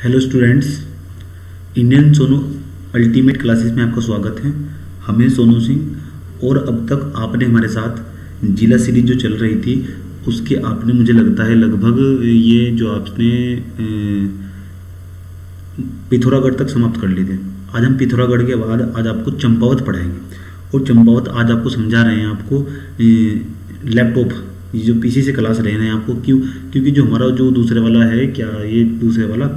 Hello students, Indian Sonu ultimate classes में आपका स्वागत है। हमें सोनू सिंह और अब तक आपने हमारे साथ जिला सीरीज जो चल रही थी उसके आपने मुझे लगता है लगभग ये जो आपने पिथौरागढ़ तक समाप्त कर लिए थे। आज हम पिथौरागढ़ के बाद आज आपको चंपावत पढ़ाएंगे और चंपावत आज आपको समझा रहे हैं आपको लैपटॉप ये जो पीसी से क्लास रहे हैं आपको क्योंकि जो हमारा जो दूसरे वाला है क्या ये दूसरे वाला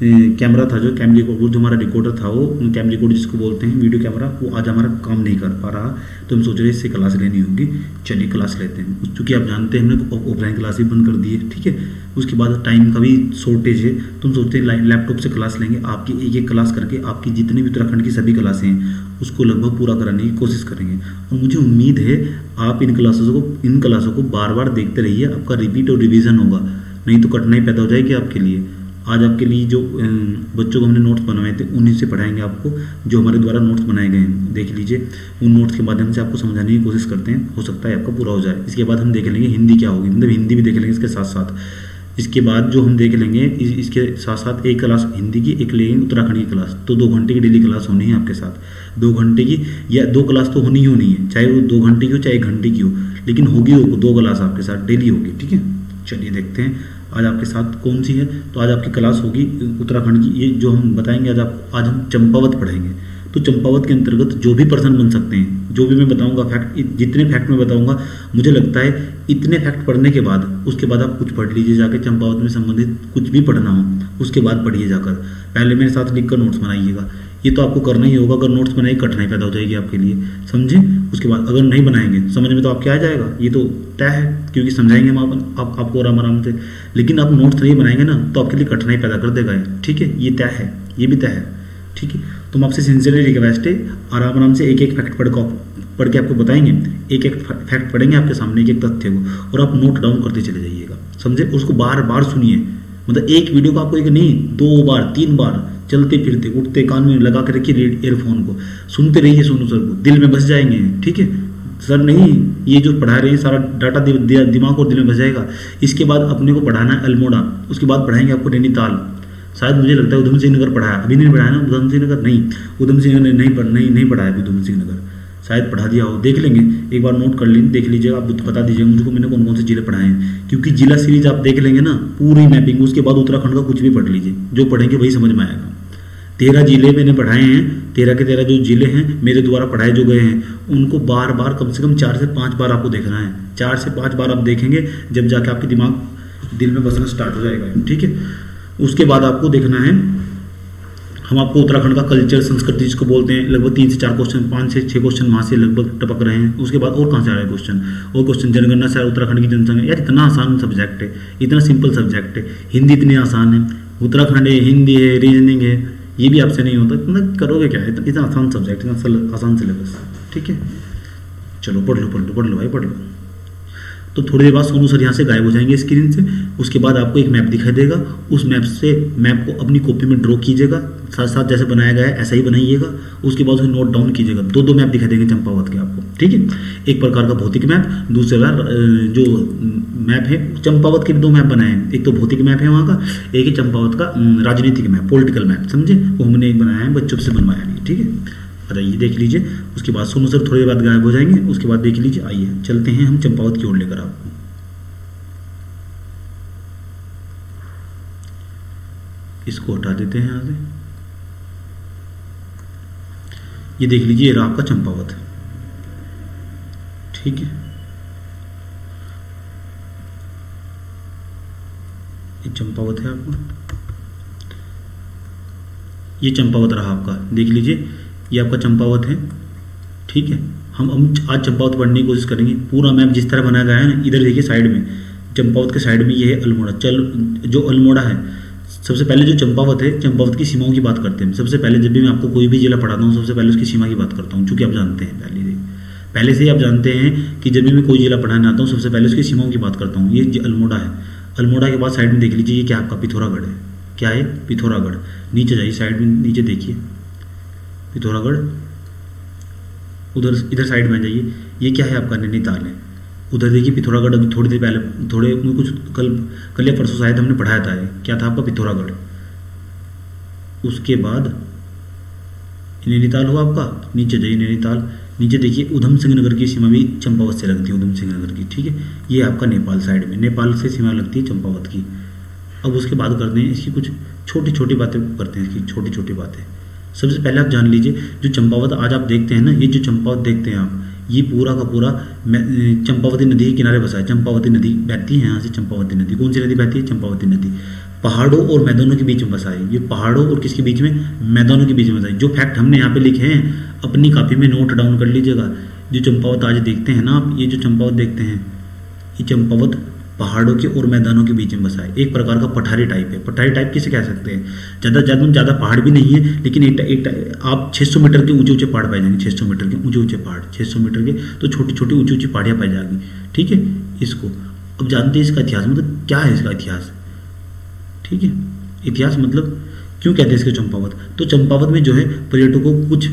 कैमरा था जो वो जो हमारा रिकॉर्डर था वो कैम रिकॉर्डर जिसको बोलते हैं वीडियो कैमरा, वो आज हमारा काम नहीं कर पा रहा। तो हम सोच रहे हैं इससे क्लास लेनी होगी। चलिए क्लास लेते हैं। चूँकि आप जानते हैं हमने ऑफलाइन क्लास ही बंद कर दी है, ठीक है। उसके बाद टाइम का भी शॉर्टेज है तो हम सोचते हैं लैपटॉप से क्लास लेंगे। आपकी एक एक क्लास करके आपकी जितनी भी उत्तराखंड की सभी क्लासें हैं उसको लगभग पूरा कराने की कोशिश करेंगे। और मुझे उम्मीद है आप इन क्लासों को बार बार देखते रहिए। आपका रिपीट और रिवीजन होगा, नहीं तो कठिनाई पैदा हो जाएगी आपके लिए। आज आपके लिए जो बच्चों को हमने नोट्स बनवाए थे उन्हीं से पढ़ाएंगे आपको, जो हमारे द्वारा नोट्स बनाए गए हैं। देख लीजिए, उन नोट्स के माध्यम से आपको समझाने की कोशिश करते हैं, हो सकता है आपका पूरा हो जाए। इसके बाद हम देख लेंगे हिंदी क्या होगी, मतलब हिंदी भी देख लेंगे इसके साथ साथ। इसके बाद जो हम देख लेंगे इसके साथ साथ एक क्लास हिंदी की, एक लेंगे उत्तराखंड की क्लास। तो 2 घंटे की डेली क्लास होनी है आपके साथ। 2 घंटे की या 2 क्लास तो होनी ही होनी है, चाहे वो 2 घंटे की हो चाहे 1 घंटे की हो, लेकिन होगी 2 क्लास आपके साथ डेली होगी, ठीक है। चलिए देखते हैं आज आपके साथ कौन सी है। तो आज आपकी क्लास होगी उत्तराखंड की, ये जो हम बताएंगे आज हम चंपावत पढ़ेंगे। तो चंपावत के अंतर्गत जो भी पर्सन बन सकते हैं, जो भी मैं बताऊंगा फैक्ट, जितने फैक्ट मैं बताऊंगा मुझे लगता है इतने फैक्ट पढ़ने के बाद उसके बाद आप कुछ पढ़ लीजिए जाके, चंपावत में संबंधित कुछ भी पढ़ना हो उसके बाद पढ़िए जाकर। पहले मेरे साथ लिखकर नोट्स बनाइएगा, ये तो आपको करना ही होगा। अगर नोट्स बनाए कठिनाई पैदा हो जाएगी आपके लिए, समझे। उसके बाद अगर नहीं बनाएंगे समझ में तो आपके आ जाएगा, ये तो तय है, क्योंकि समझाएंगे हम आपको आराम से। लेकिन आप नोट्स नहीं बनाएंगे ना तो आपके लिए कठिनाई पैदा कर देगा, ठीक है। ये तय है, ये भी तय है, ठीक है। तो हम आपसे सिंसियरली रिक्वेस्ट है, आराम से एक एक फैक्ट पढ़ के आपको बताएंगे। एक एक फैक्ट पढ़ेंगे आपके सामने, एक एक तथ्य को, और आप नोट डाउन करते चले जाइएगा, समझे। उसको बार बार सुनिए, मतलब एक वीडियो को आपको एक नहीं 2 बार 3 बार चलते फिरते उठते कान में लगा के रखिए ईयरफोन को, सुनते रहिए सोनू सर को, दिल में बस जाएंगे, ठीक है। सर नहीं, ये जो पढ़ा रहे हैं सारा डाटा दिमाग और दिल में बस जाएगा। इसके बाद अपने को पढ़ाना है अल्मोड़ा, उसके बाद पढ़ाएंगे आपको नैनीताल। शायद मुझे लगता है उधम सिंह नगर पढ़ाया, अभी नहीं पढ़ाया ना उधम सिंह नगर, नहीं उधम सिंह नगर नहीं पढ़ाया अभी उधम सिंह नगर, शायद पढ़ा दिया हो, देख लेंगे एक बार नोट कर लेंगे, देख लीजिएगा। आप बता दीजिएगा मुझको मैंने कौन कौन से जिले पढ़ाए हैं, क्योंकि जिला सीरीज आप देख लेंगे ना पूरी मैपिंग। उसके बाद उत्तराखंड का कुछ भी पढ़ लीजिए, जो पढ़ेंगे वही समझ में आएगा। 13 जिले मैंने पढ़ाए हैं, 13 के 13 जो जिले हैं मेरे द्वारा पढ़ाए जो गए हैं उनको बार बार कम से कम 4 से 5 बार आपको देखना है। 4 से 5 बार आप देखेंगे जब जाके आपके दिमाग दिल में बसना स्टार्ट हो जाएगा, ठीक है। उसके बाद आपको देखना है, हम आपको उत्तराखंड का कल्चर संस्कृति जिसको बोलते हैं, लगभग 3 से 4 क्वेश्चन, 5 से 6 क्वेश्चन वहाँ से लगभग टपक रहे हैं। उसके बाद और कहाँ से आ रहे हैं क्वेश्चन जनगणना से उत्तराखंड की जनसंख्या। यार इतना आसान सब्जेक्ट है, इतना सिंपल सब्जेक्ट है। हिंदी इतनी आसान है, उत्तराखंड है, हिंदी है, रीजनिंग है, ये भी आपसे नहीं होता, मतलब करोगे क्या, इतना आसान सब्जेक्ट, इतना आसान सिलेबस, ठीक है। चलो पढ़ लो भाई पढ़ लो। तो थोड़ी देर बाद सोनू सर यहाँ से गायब हो जाएंगे स्क्रीन से। उसके बाद आपको एक मैप दिखाई देगा, उस मैप को अपनी कॉपी में ड्रॉ कीजिएगा, साथ साथ जैसे बनाया गया है ऐसा ही बनाइएगा। उसके बाद उसे नोट डाउन कीजिएगा। 2 मैप दिखाई देंगे चंपावत के आपको, ठीक है। एक प्रकार का भौतिक मैप, दूसरा जो मैप है चंपावत के भी 2 मैप बनाए हैं। एक तो भौतिक मैप है वहाँ का, एक ही चंपावत का राजनीतिक मैप, पॉलिटिकल मैप, समझे। वो हमने एक बनाया है, बच्चों से बनवाया नहीं, ठीक है। ये देख लीजिए। उसके बाद सोनू सर थोड़ी देर बाद गायब हो जाएंगे। उसके बाद देख लीजिए, आइए चलते हैं हम चंपावत की ओर लेकर आपको। इसको हटा देते हैं यहाँ से। ये देख लीजिए, ये रहा आपका चंपावत, ठीक है। ये चंपावत है आपका, ये चंपावत रहा आपका, देख लीजिए ये आपका चंपावत है, ठीक है। हम आज चंपावत पढ़ने की कोशिश करेंगे। पूरा मैप जिस तरह बनाया गया है ना, इधर देखिए साइड में, चंपावत के साइड में ये है अल्मोड़ा। जो अल्मोड़ा है, सबसे पहले जो चंपावत है, चंपावत की सीमाओं की बात करते हैं। सबसे पहले जब भी मैं आपको कोई भी जिला पढ़ाता हूँ सबसे पहले उसकी सीमा की बात करता हूँ, चूँकि आप जानते हैं पहले से ही आप जानते हैं कि जब भी मैं कोई जिला पढ़ाने आता हूँ सबसे पहले उसकी सीमाओं की बात करता हूँ। ये अल्मोड़ा है, अल्मोड़ा के बाद साइड में देख लीजिए ये क्या आपका पिथौरागढ़ है। क्या है? पिथौरागढ़। नीचे जाइए, साइड में नीचे देखिए पिथौरागढ़, उधर इधर साइड में जाइए, ये क्या है आपका नैनीताल है। उधर देखिए पिथौरागढ़, अभी थोड़ी देर पहले कुछ कल या परसों शायद हमने पढ़ाया था, क्या था आपका पिथौरागढ़, उसके बाद नैनीताल हुआ आपका, नीचे जाइए नैनीताल, नीचे देखिए उधम सिंह नगर की सीमा भी चंपावत से लगती है, उधम सिंह नगर की, ठीक है। ये आपका नेपाल साइड में, नेपाल से सीमा लगती है चंपावत की। अब उसके बाद करते हैं इसकी कुछ छोटी छोटी बातें करते हैं, इसकी छोटी छोटी बातें। सबसे पहले आप जान लीजिए जो चंपावत आज आप देखते हैं ना, ये जो चंपावत देखते हैं आप, ये पूरा का पूरा चंपावती नदी के किनारे बसा है। चंपावती नदी बहती है यहाँ से, चंपावती नदी, कौन सी नदी बहती है? चंपावती नदी। पहाड़ों और मैदानों के बीच में बसा है, ये पहाड़ों और किसके बीच में? मैदानों के बीच में बसा है। जो फैक्ट हमने यहाँ पे लिखे हैं अपनी कॉपी में नोट डाउन कर लीजिएगा। जो चंपावत आज देखते हैं ना आप, ये जो चंपावत देखते हैं, ये चंपावत पहाड़ों के और मैदानों के बीच में बसा है। एक प्रकार का पठारी टाइप है। पठारी टाइप किसे कह सकते हैं? ज़्यादा पहाड़ भी नहीं है, लेकिन आप 600 मीटर के ऊंचे ऊंचे पहाड़ पाए जाएंगे, 600 मीटर के ऊंचे ऊंचे पहाड़, 600 मीटर के, तो छोटी छोटी ऊंची ऊंची पहाड़ियाँ पाई जाएगी, ठीक है। इसको अब जानते हैं इसका इतिहास, मतलब क्या है इसका इतिहास, ठीक है। इतिहास मतलब क्यों कहते हैं इसको चंपावत? तो चंपावत में जो है पर्यटकों को कुछ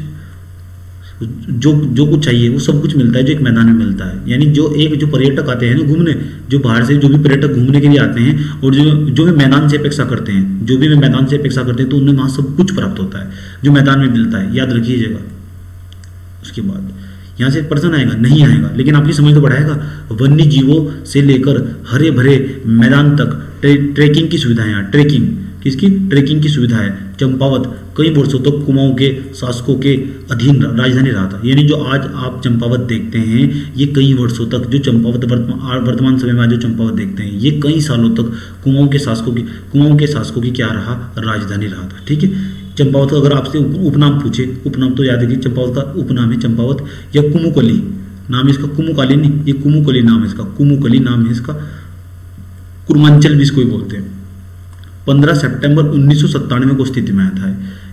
जो कुछ चाहिए वो सब कुछ मिलता है जो एक मैदान में मिलता है। यानी जो पर्यटक आते हैं ना घूमने, जो बाहर से जो भी पर्यटक घूमने के लिए आते हैं और जो भी मैदान से अपेक्षा करते हैं, जो भी मैदान से अपेक्षा करते हैं, तो उन्हें वहाँ सब कुछ प्राप्त होता है जो मैदान में मिलता है, याद रखिएगा। उसके बाद यहाँ से पर्सन आएगा नहीं आएगा, लेकिन आपकी समझ तो बढ़ाएगा। वन्य जीवों से लेकर हरे भरे मैदान तक ट्रैकिंग की सुविधा है यहाँ। ट्रैकिंग की सुविधा है। चंपावत कई वर्षों तक कुमाऊं के शासकों के अधीन राजधानी रहा था। यानी जो आज आप चंपावत देखते हैं, ये कई वर्षों तक जो चंपावत वर्तमान समय में आज जो चंपावत देखते हैं, ये कई सालों तक कुमाऊं के शासकों की क्या रहा? राजधानी रहा था, ठीक है। चंपावत का अगर आपसे उपनाम पूछे, उपनाम तो याद है कि चंपावत का उपनाम है चंपावत या कुमुकली, नाम है इसका कुमुकाली नहीं, ये कुमुकली नाम है इसका, कुमुकली नाम है इसका, कुर्मांचल भी इसको बोलते हैं। 15 सितंबर 1997 को स्थिति में आया था,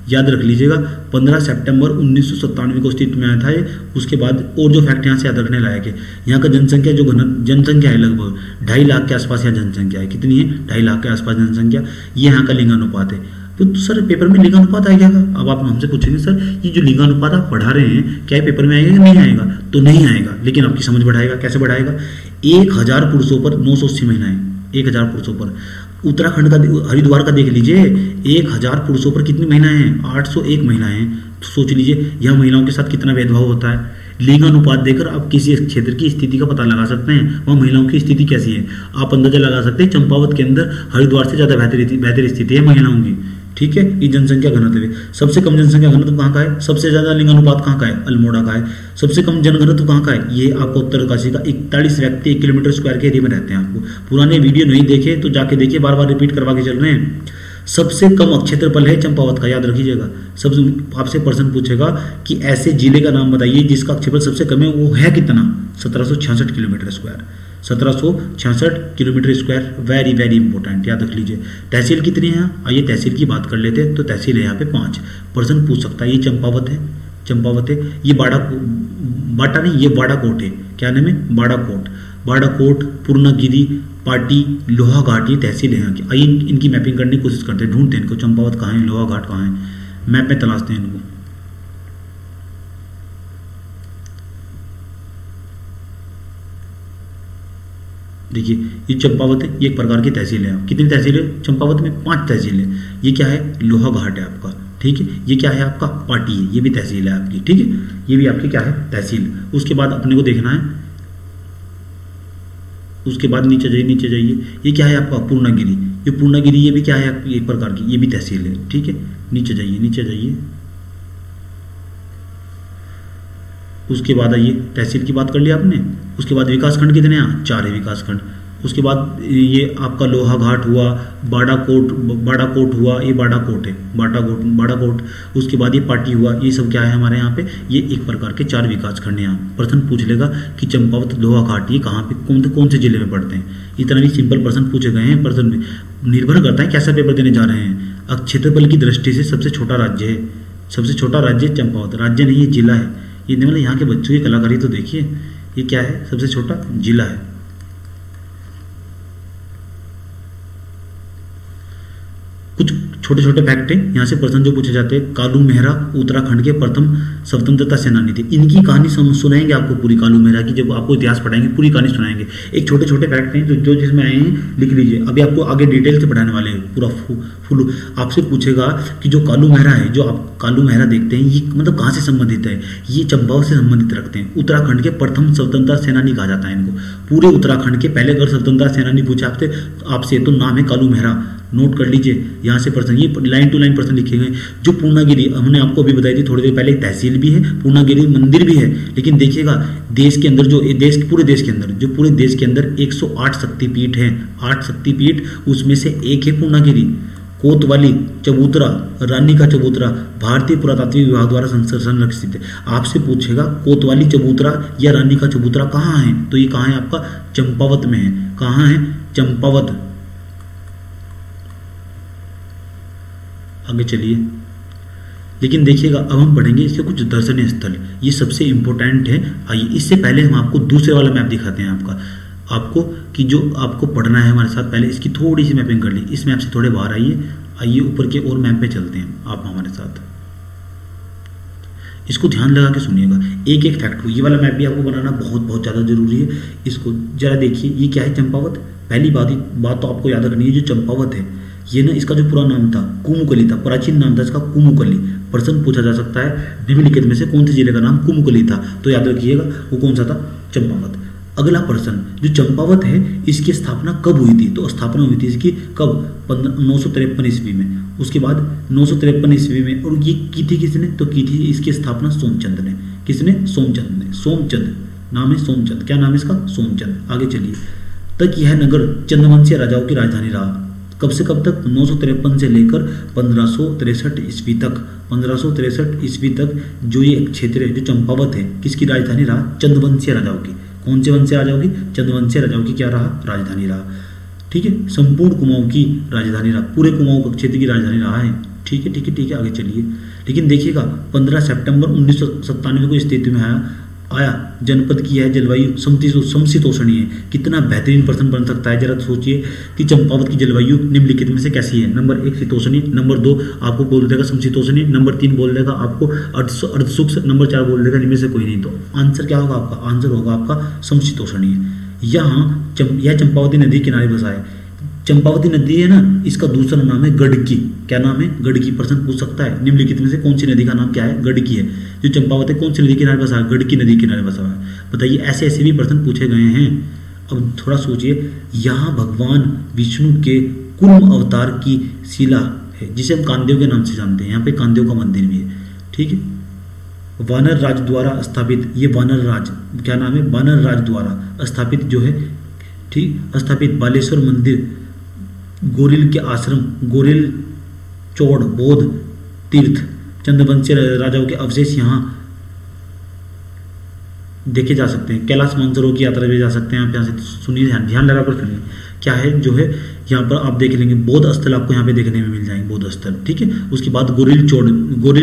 याद रख लीजिएगा। 15 सितंबर 1997 को स्थिति में आया था। उसके बाद और जो फैक्ट यहाँ से याद रखने लायक है, यहाँ का जनसंख्या जनसंख्या है लगभग 2.5 लाख के आसपास यहाँ जनसंख्या है। कितनी है? 2.5 लाख के आसपास जनसंख्या। ये यहाँ का लिंगानुपात है। तो सर पेपर में लिंगानुपात आएगा क्या? अब आप हमसे पूछेंगे सर ये जो लिंगानुपात आप पढ़ा रहे हैं क्या पेपर में आएगा या नहीं आएगा? तो नहीं आएगा, लेकिन आपकी समझ बढ़ाएगा। कैसे बढ़ाएगा? 1000 पुरुषों पर 980 महिलाएं, 1000 पुरुषों पर। उत्तराखंड का हरिद्वार का देख लीजिए, 1000 पुरुषों पर कितनी महिलाएं हैं? 801 महिलाएं हैं। तो सोच लीजिए यह महिलाओं के साथ कितना भेदभाव होता है। लिंगानुपात देकर आप किसी क्षेत्र की स्थिति का पता लगा सकते हैं, वहाँ महिलाओं की स्थिति कैसी है। आप अंदाजा लगा सकते हैं चंपावत के अंदर हरिद्वार से ज़्यादा बेहतर स्थिति है महिलाओं की, ठीक है। ये जनसंख्या घनत्व है। सबसे कम जनसंख्या घनत्व कहाँ का है? सबसे ज्यादा लिंगानुपात कहाँ का है? अल्मोड़ा का है। सबसे कम जनघनत्व कहाँ का है? ये आपको उत्तरकाशी का। 41 व्यक्ति 1 किलोमीटर स्क्वायर के एरिया में रहते हैं। आपको पुराने वीडियो नहीं देखे तो जाके देखिए, बार बार रिपीट करवा के चल रहे हैं। सबसे कम क्षेत्रफल है चंपावत का, याद रखिएगा। सबसे आपसे प्रश्न पूछेगा कि ऐसे जिले का नाम बताइए जिसका क्षेत्रफल सबसे कम है, वो है कितना? 1766 kilometre square, 1766 kilometre square. Very very important, याद रख लीजिए। तहसील कितनी है? आइए तहसील की बात कर लेते हैं। तो तहसील है यहाँ पे 5। पर्सन पूछ सकता है ये चंपावत है, चंपावत है। ये बाटा नहीं, ये बाड़ाकोट है। क्या नाम है? बाड़ाकोट। बाड़ाकोट, पूर्णागिरी, पाटी, लोहाघाट, ये तहसील है यहाँ की। आइए इनकी मैपिंग करने की कोशिश करते हैं, ढूंढते हैं इनको। चंपावत कहाँ है, लोहाघाट कहाँ है, मैप में तलाशते हैं इनको। देखिए ये चंपावत है, ये एक प्रकार की तहसील है। कितनी तहसील है चंपावत में? 5 तहसील है। ये क्या है? लोहाघाट है आपका, ठीक है। ये क्या है आपका? पाटी है, ये भी तहसील है आपकी, ठीक है। ये भी आपकी क्या है? तहसील। उसके बाद अपने को देखना है, उसके बाद नीचे जाइए, नीचे जाइए। ये क्या है आपका? पूर्णागिरी। ये पूर्णागिरी, ये भी क्या है आपकी? एक प्रकार की, ये भी तहसील है, ठीक है। नीचे जाइए, नीचे जाइए। उसके बाद आइए तहसील की बात कर लिया आपने। उसके बाद विकासखंड कितने हैं? 4 है विकासखंड। उसके बाद ये आपका लोहाघाट हुआ, बाड़ाकोट हुआ, ये बाड़ाकोट है, बाड़ाकोट। उसके बाद ये पाटी हुआ। ये सब क्या है हमारे यहाँ पे? ये एक प्रकार के 4 विकासखंड हैं। यहाँ प्रश्न पूछ लेगा कि चंपावत, लोहाघाट ये कहाँ पे, कौन से जिले में पड़ते हैं। इतना भी सिंपल प्रश्न पूछे गए हैं। प्रश्न में निर्भर करता है कैसा पेपर देने जा रहे हैं। अब क्षेत्रफल की दृष्टि से सबसे छोटा राज्य है, सबसे छोटा राज्य चंपावत। राज्य नहीं, ये जिला है। ये मतलब यहाँ के बच्चों की कलाकारी तो देखिए, ये क्या है? सबसे छोटा जिला है। कुछ छोटे छोटे फैक्ट हैं यहाँ से प्रश्न जो पूछे जाते हैं। कालू मेहरा उत्तराखंड के प्रथम स्वतंत्रता सेनानी थे। इनकी कहानी सुनाएंगे आपको पूरी, कालू मेहरा की जब आपको इतिहास पढ़ाएंगे पूरी कहानी सुनाएंगे। एक छोटे छोटे फैक्ट हैं जो जिसमें आए हैं लिख लीजिए। अभी आपको आगे डिटेल से पढ़ाने वाले हैं पूरा फुल। आपसे पूछेगा कि जो कालू मेहरा है, जो आप कालू मेहरा देखते हैं, ये मतलब कहाँ से संबंधित है? ये चंपावत से संबंधित रखते हैं। उत्तराखंड के प्रथम स्वतंत्रता सेनानी कहा जाता है इनको। पूरे उत्तराखंड के पहले अगर स्वतंत्रता सेनानी पूछे आपसे तो नाम है कालू मेहरा। नोट कर लीजिए यहाँ से प्रश्न, ये लाइन टू लाइन प्रश्न लिखे गए। जो पूर्णागिरी हमने आपको अभी बताई थी थोड़ी देर पहले, एक तहसील भी है, पूर्णागिरी मंदिर भी है। लेकिन देखिएगा देश के अंदर जो पूरे देश के अंदर 108 शक्तिपीठ हैं। 8 शक्तिपीठ, उसमें से एक है पूर्णागिरी। कोतवाली चबूतरा, रानी का चबूतरा भारतीय पुरातात्विक विभाग द्वारा संरक्षित है। आपसे पूछेगा कोतवाली चबूतरा या रानी का चबूतरा कहाँ है, तो ये कहाँ है आपका? चंपावत में है। कहाँ है? चंपावत। आगे चलिए, लेकिन देखिएगा अब हम पढ़ेंगे इसके कुछ दर्शनीय स्थल, ये सबसे इंपॉर्टेंट है। आइए इससे पहले हम आपको दूसरे वाला मैप दिखाते हैं आपको कि जो आपको पढ़ना है हमारे साथ। पहले इसकी थोड़ी सी मैपिंग कर ली, इस मैप से थोड़े बाहर आइए ऊपर के और मैप पे चलते हैं आप हमारे साथ। इसको ध्यान लगा के सुनिएगा, एक एक फैक्ट को। ये वाला मैप भी आपको बनाना बहुत ज़्यादा जरूरी है। इसको जरा देखिए, ये क्या है? चंपावत। पहली बात तो आपको याद रखनी है, जो चंपावत है ये ना, इसका जो पूरा नाम था कुमुकली था, प्राचीन नाम था इसका कुमुकली। प्रश्न पूछा जा सकता है निम्नलिखित में से कौन से जिले का नाम कुमुकली था, तो याद रखिएगा वो कौन सा था? चंपावत। अगला प्रश्न, जो चंपावत है इसकी स्थापना कब हुई थी? तो स्थापना हुई थी इसकी कब? 953 ईस्वी में। उसके बाद 953 ईस्वी में, और ये की थी किसने? तो की थी इसकी स्थापना सोमचंद ने। किसने? सोमचंद ने। सोमचंद नाम है, सोमचंद। क्या नाम है इसका? सोमचंद। आगे चलिए, तक यह नगर चंद्रवंशीय राजाओं की राजधानी रहा। कब से कब तक? 953 से लेकर 1563 ईस्वी तक। 1563 ईस्वी तक जो ये क्षेत्र है, जो चंपावत है, किसकी राजधानी रहा? चंद्रवंशीय राजाओं की। कौन से वंशीय राजाओं की? चंद्रवंशीय राजाओं की क्या रहा? राजधानी रहा। ठीक है, संपूर्ण कुमाऊं की राजधानी रहा, पूरे कुमाऊं क्षेत्र की राजधानी रहा है। ठीक है, आगे चलिए। लेकिन देखिएगा 15 सितंबर 1997 को स्थिति में आया जनपद की है जलवायु समशीतोष्णीय है। कितना बेहतरीन प्रश्न बन सकता है, जरा सोचिए कि चंपावत की जलवायु निम्नलिखित में से कैसी है? नंबर 1 शीतोष्णीय, नंबर 2 आपको बोल देगा समशीतोष्णीय, नंबर 3 बोल देगा आपको अर्धशुष्क, नंबर 4 बोल देगा इनमें से कोई नहीं। तो आंसर क्या होगा आपका? आंसर होगा आपका समशीतोष्णीय। यहाँ यह चंपावती नदी किनारे बसा है। चंपावती नदी है ना, इसका दूसरा नाम है गंडकी। क्या नाम है? गंडकी। प्रश्न पूछ सकता है निम्नलिखित में से कौन सी नदी का नाम क्या है? गंडकी है। जो चंपावत है कौन सी नदी किनारे बसा है? गंडकी नदी किनारे बसा हुआ है। बताइए, ऐसे भी प्रश्न पूछे गए हैं। अब थोड़ा सोचिए, यहाँ भगवान विष्णु के कुर्म अवतार की शिला है, जिसे हम कामदेव के नाम से जानते हैं। यहाँ पे कामदेव का मंदिर भी है। ठीक है, वानर राज द्वारा स्थापित, ये वानर राज क्या नाम है? वानर राज द्वारा स्थापित जो है, ठीक, स्थापित बालेश्वर मंदिर, गोरिल के आश्रम, गोरिल चौड़ बौद्ध तीर्थ, चंद्रवंशीय राजाओं के अवशेष यहाँ देखे जा सकते हैं। कैलाश मानसरोवर की यात्रा भी जा सकते हैं आप यहाँ से। सुनिए, ध्यान लगाकर सुनिए, क्या है जो है यहाँ पर आप देख लेंगे बौद्ध स्थल आपको यहाँ पे देखने में मिल जाएंगे, बौद्ध स्थल। ठीक है, उसके बाद गोरिल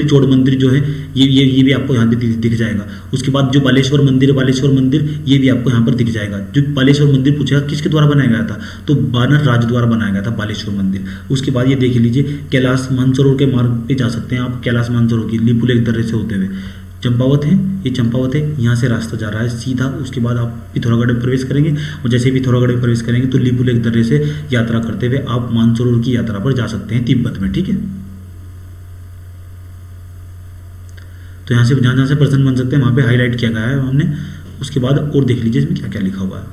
चौड़ मंदिर जो है ये भी आपको यहाँ पे दिख जाएगा। उसके बाद जो बालेश्वर मंदिर ये भी आपको यहाँ पर दिख जाएगा। जो बालेश्वर मंदिर पूछेगा किसके द्वारा बनाया गया था, तो वानर राज द्वारा बनाया गया था बालेश्वर मंदिर। उसके बाद ये देख लीजिए, कैलाश मानसरोवर के मार्ग पे जा सकते हैं आप, कैलाश मानसरोवर की लिपुलेख दर्रे से होते हुए। चंपावत है, ये चंपावत है, यहाँ से रास्ता जा रहा है सीधा। उसके बाद आप पिथौरागढ़ में प्रवेश करेंगे, और जैसे ही पिथौरागढ़ में प्रवेश करेंगे तो लिपुलेख दर्रे से यात्रा करते हुए आप मानसरोवर की यात्रा पर जा सकते हैं तिब्बत में। ठीक है, तो यहाँ से जहाँ से प्रश्न बन सकते हैं वहाँ पे हाईलाइट किया गया है हमने। उसके बाद और देख लीजिए इसमें क्या क्या लिखा हुआ है।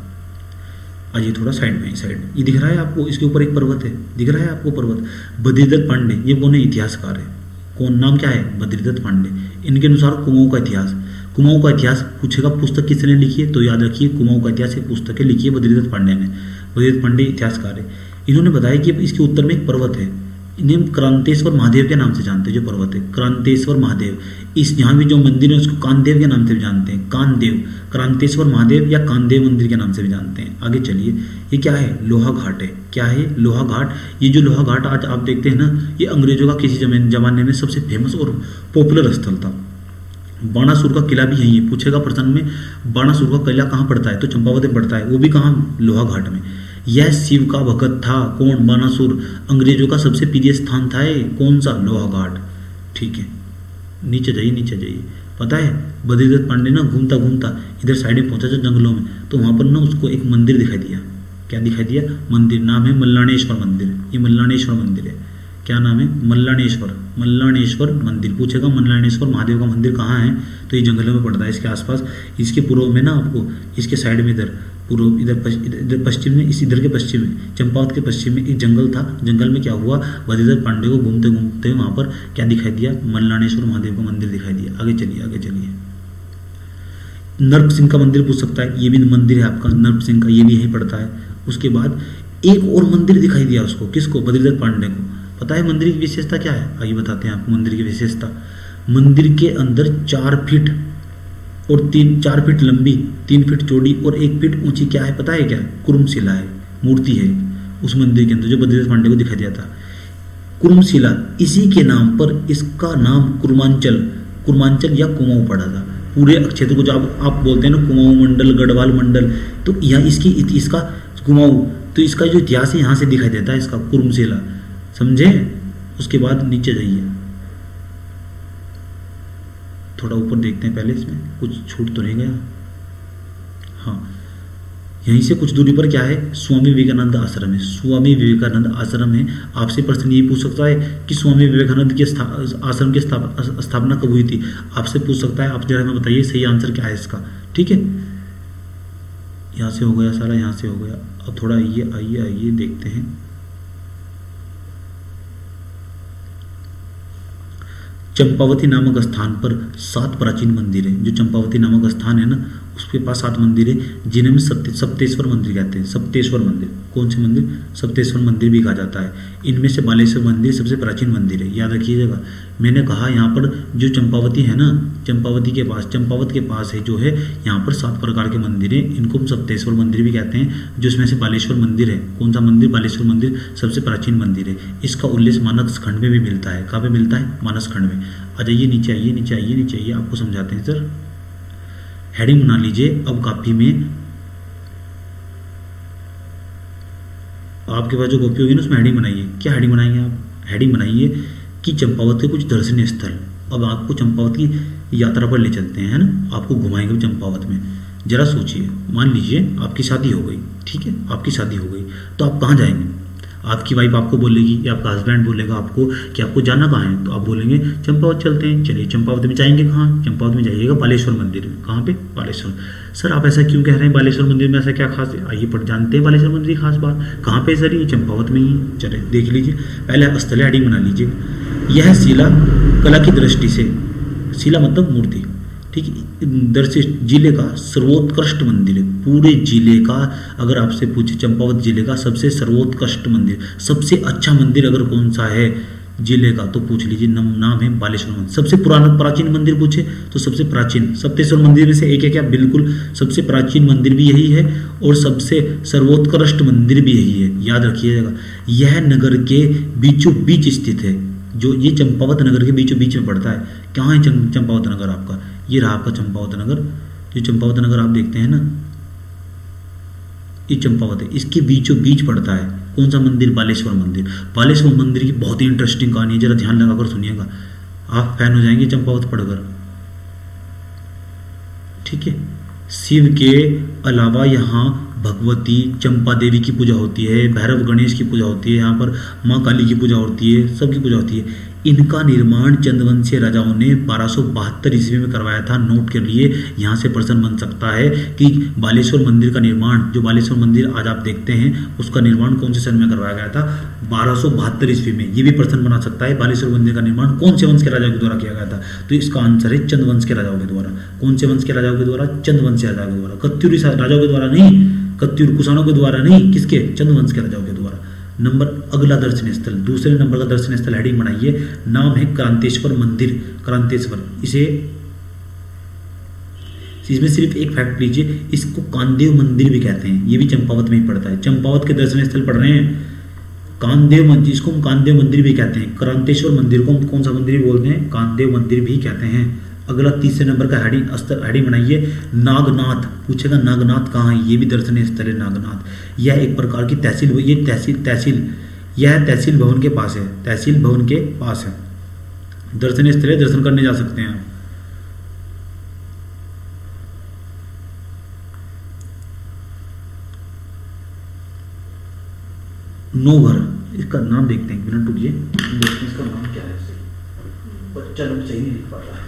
आइए थोड़ा साइड में, ये दिख रहा है आपको, इसके ऊपर एक पर्वत है, दिख रहा है आपको पर्वत, बद्रीदत्त पांडे। ये कौन है? इतिहासकार है। कौन? नाम क्या है? बद्रीदत्त पांडे। इनके अनुसार कुमाऊं का इतिहास पूछेगा, पुस्तक किसने लिखी है? तो याद रखिए, कुमाऊं का इतिहास एक पुस्तक है, लिखी है बद्रीदत्त पांडे ने। बद्रीदत्त पांडे इतिहासकार है। इन्होंने बताया कि इसके उत्तर में एक पर्वत है, इन्हें क्रांतेश्वर महादेव के नाम से जानते हैं। जो पर्वत है क्रांतेश्वर महादेव, इस यहाँ भी जो मंदिर है उसको कानदेव के नाम से भी जानते हैं। कानदेव, क्रांतेश्वर महादेव या कानदेव मंदिर के नाम से भी जानते हैं। आगे चलिए, ये क्या है? लोहा घाट है। क्या है? लोहा घाट। ये जो लोहा घाट आज आप देखते हैं ना, ये अंग्रेजों का किसी जमाने में सबसे फेमस और पॉपुलर स्थल था। बाणासुर का किला भी यही है। पूछेगा प्रश्न में, बाणासुर का किला कहाँ पड़ता है? तो चंपावत में पड़ता है, वो भी कहाँ? लोहा घाट में। यह शिव का भगत था। कौन? बानासुर। अंग्रेजों का सबसे प्रिय स्थान था ये, कौन सा? लोहाघाट। ठीक है, नीचे जाइए, नीचे जाइए। पता है बद्रीदत्त पांडे ना घूमता घूमता इधर साइड में पहुंचा था जंगलों में, तो वहां पर ना उसको एक मंदिर दिखाई दिया। क्या दिखाई दिया? मंदिर। नाम है मल्लानेश्वर मंदिर। ये मल्लानेश्वर मंदिर है। क्या नाम है? मल्लानेश्वर। मल्लानेश्वर मंदिर। पूछेगा मल्लानेश्वर महादेव का मंदिर कहाँ है, तो ये जंगलों में पड़ता है, इसके आसपास। इसके पूर्व में ना आपको, इसके साइड में इधर पूर्व, इधर पश्चिम में, इस इधर के पश्चिम में, चंपावत के पश्चिम में एक जंगल था। जंगल में क्या हुआ, बद्रीदत्त पांडे को घूमते घूमते वहां पर क्या दिखाई दिया? मल्लानेश्वर महादेव का मंदिर दिखाई दिया। आगे चलिए, आगे चलिए। नरप सिंह का मंदिर पूछ सकता है, ये भी मंदिर है आपका नरप सिंह का, ये भी यहीं पड़ता है। उसके बाद एक और मंदिर दिखाई दिया उसको, किसको? बद्रीदत्त पांडे को। पता है मंदिर की विशेषता क्या है? आइए बताते हैं आपको मंदिर की विशेषता। मंदिर के अंदर 4 फीट और 4 फीट लंबी, 3 फीट चौड़ी और 1 फीट ऊंची क्या है? पता है क्या? कुर्मशिला है, मूर्ति है उस मंदिर के अंदर, जो बद्रीदत्त पांडे को दिखाई दिया था। कुर्मशिला, इसी के नाम पर इसका नाम कुर्मांचल या कुमाऊं पड़ा था। पूरे क्षेत्र को जो आप बोलते हैं ना, कुमाऊं मंडल, गढ़वाल मंडल, तो यहाँ इसका कुमाऊं, तो इसका जो इतिहास है यहाँ से दिखाई देता है, इसका कुर्मशिला। समझे? उसके बाद नीचे जाइए, थोड़ा ऊपर देखते हैं पहले, इसमें कुछ छूट तो नहीं गया। हाँ, यहीं से कुछ दूरी पर क्या है? स्वामी विवेकानंद आश्रम है। स्वामी विवेकानंद आश्रम है। आपसे प्रश्न ये पूछ सकता है कि स्वामी विवेकानंद के आश्रम की स्थापना कब हुई थी? आपसे पूछ सकता है। आप जरा हमें बताइए सही आंसर क्या है इसका। ठीक है, यहाँ से हो गया सारा, यहाँ से हो गया। अब थोड़ा आइए देखते हैं। चंपावती नामक स्थान पर 7 प्राचीन मंदिर है। जो चंपावती नामक स्थान है ना, उसके पास 7 मंदिर है, जिन्हें में सप्तेश्वर मंदिर कहते हैं। सप्तेश्वर मंदिर। कौन से मंदिर? सप्तेश्वर मंदिर भी कहा जाता है। इनमें से बालेश्वर मंदिर सबसे प्राचीन मंदिर है, याद रखिएगा। मैंने कहा यहाँ पर जो चंपावती है ना, चंपावत के पास है जो है, यहाँ पर 7 प्रकार के मंदिर हैं। इनको हम सप्तेश्वर मंदिर भी कहते हैं। जिसमें से बालेश्वर मंदिर है, कौन सा मंदिर? बालेश्वर मंदिर सबसे प्राचीन मंदिर है। इसका उल्लेख मानस खंड में भी मिलता है। कहाँ पे मिलता है? मानस खंड में। आ जाइए, नीचे आइए, नीचे आइए, नीचे आइए, आपको समझाते हैं सर। हेडिंग बना लीजिए अब कॉपी में। आपके पास जो कॉपी होगी ना, उसमें हेडिंग बनाइए। क्या हेडिंग बनाएंगे आप? हेडिंग बनाइए कि चंपावत के कुछ दर्शनीय स्थल। अब आपको चंपावत की यात्रा पर ले चलते हैं, है ना, आपको घुमाएंगे चंपावत में। जरा सोचिए, मान लीजिए आपकी शादी हो गई, ठीक है, आपकी शादी हो गई, तो आप कहाँ जाएंगे? आपकी वाइफ आपको बोलेगी या आपका हस्बैंड बोलेगा आपको कि आपको जाना कहाँ है, तो आप बोलेंगे चंपावत चलते हैं। चलिए, चंपावत में जाएंगे कहाँ? चंपावत में जाइएगा बालेश्वर मंदिर में। कहाँ पे? बालेश्वर। सर आप ऐसा क्यों कह रहे हैं? बालेश्वर मंदिर में ऐसा क्या खास है? आइए पर जानते हैं बालेश्वर मंदिर की खास बात। कहाँ पे सर? ये चंपावत में ही। चले देख लीजिए, पहले स्थल हेडिंग बना लीजिए। यह शिला कला की दृष्टि से, शिला मतलब मूर्ति, ठीक है, दर्शित जिले का सर्वोत्कृष्ट मंदिर है। पूरे जिले का अगर आपसे पूछे, चंपावत जिले का सबसे सर्वोत्कृष्ट मंदिर, सबसे अच्छा मंदिर अगर कौन सा है जिले का, तो पूछ लीजिए। नाम है बालेश्वर मंदिर। सबसे पुराना प्राचीन मंदिर पूछे तो सबसे प्राचीन सप्तेश्वर मंदिर में से एक है क्या? बिल्कुल, सबसे प्राचीन मंदिर भी यही है और सबसे सर्वोत्कृष्ट मंदिर भी यही है, याद रखिएगा। यह नगर के बीचों बीच स्थित है। जो ये चंपावत नगर के बीचों बीच में पड़ता है। कहाँ है चंपावत नगर आपका? ये रहा आपका चंपावत नगर। जो चंपावत नगर आप देखते हैं ना, ये चंपावत है, इसके बीचों बीच पड़ता है कौन सा मंदिर? बालेश्वर मंदिर। बालेश्वर मंदिर की बहुत ही इंटरेस्टिंग कहानी है, जरा ध्यान लगाकर सुनिएगा, आप फैन हो जाएंगे चंपावत पढ़कर। ठीक है, शिव के अलावा यहाँ भगवती चंपा देवी की पूजा होती है, भैरव गणेश की पूजा होती है, यहाँ पर माँ काली की पूजा होती है, सबकी पूजा होती है। इनका निर्माण चंद्रवंशीय राजाओं ने 1272 ईस्वी में करवाया था। नोट कर लिए, यहाँ से प्रश्न बन सकता है कि बालेश्वर मंदिर का निर्माण, जो बालेश्वर मंदिर आज आप देखते हैं, उसका निर्माण कौन से सन में करवाया गया था? 1272 ईस्वी में। ये भी प्रश्न बना सकता है, बालेश्वर मंदिर का निर्माण कौन से वंश के राजाओं के द्वारा किया गया था? तो इसका आंसर है चंद्रवंश के राजाओं के द्वारा। कौन से वंश के राजाओं के द्वारा? चंद्रवंशीय राजाओं के द्वारा। कत्यूरी राजाओं के द्वारा नहीं, कत्यूर कुषाणों के द्वारा नहीं, किसके? चंद्रवंश के राजाओं के द्वारा। नंबर अगला दर्शनीय स्थल, दूसरे नंबर का दर्शनीय स्थल हेडिंग बनाइए। नाम है क्रांतेश्वर मंदिर। क्रांतेश्वर, इसमें सिर्फ एक फैक्ट लीजिए, इसको कामदेव मंदिर भी कहते हैं। ये भी चंपावत में ही पड़ता है। चंपावत के दर्शनीय स्थल पढ़ रहे हैं, कामदेव मंदिर, इसको हम कामदेव मंदिर भी कहते हैं। क्रांतेश्वर मंदिर को हम कौन सा मंदिर भी बोलते हैं? कामदेव मंदिर भी कहते हैं। अगला तीसरे नंबर का हेडिंग बनाइए नागनाथ। पूछेगा नागनाथ कहाँ है, ये भी दर्शनीय स्थल है नागनाथ। यह एक प्रकार की तहसील, ये यह तहसील भवन के पास है, तहसील भवन के पास है, दर्शनीय स्थल है, दर्शन करने जा सकते हैं आप। नौघर, इसका नाम देखते हैं, मिनट रुकिए, इसका नाम क्या है, बच्चा लोग सही नहीं लिख पा रहा है।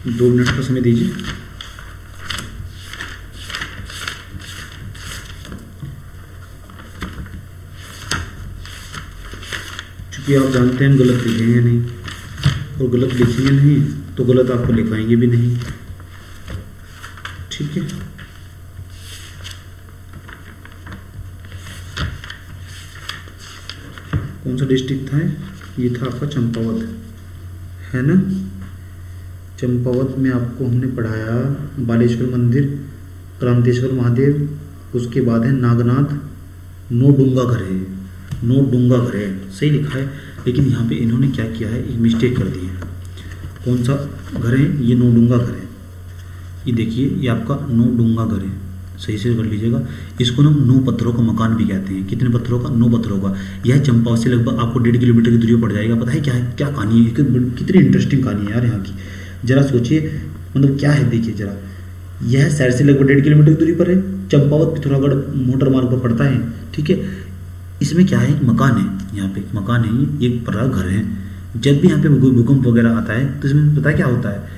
दो मिनट का समय दीजिए। चूंकि आप जानते हैं हम गलत लिखेंगे नहीं, और गलत लिखेंगे नहीं तो गलत आपको लिखवाएंगे भी नहीं, ठीक है। कौन सा डिस्ट्रिक्ट था ये? था आपका चंपावत, है ना। चंपावत में आपको हमने पढ़ाया बालेश्वर मंदिर, क्रांतेश्वर महादेव, उसके बाद है नागनाथ, नौडूंगा घर है, नौडूंगा घर है, सही लिखा है। लेकिन यहाँ पे इन्होंने क्या किया है, एक मिस्टेक कर दी है। कौन सा घर है? ये नौडूंगा घर है। ये देखिए, ये आपका नौडूंगा घर है, सही से कर लीजिएगा। इसको ना 9 पत्थरों का मकान भी कहते हैं। कितने पत्थरों का? 9 पत्थरों का। यह चंपावत से लगभग आपको 1.5 किलोमीटर की दूरी पर पड़ जाएगा। पता है क्या है, क्या कहानी है, कितनी इंटरेस्टिंग कहानी है यार यहाँ की, जरा सोचिए, मतलब क्या है, देखिए जरा। यह शहर से लगभग 1.5 किलोमीटर की दूरी पर है। चंपावत पिथौरागढ़ मोटर मार्ग पर पड़ता है, ठीक है। इसमें क्या है, एक मकान है, यहाँ पे एक मकान है, ये एक बड़ा घर है। जब भी यहाँ पे भूकंप वगैरह आता है तो इसमें पता है क्या होता है,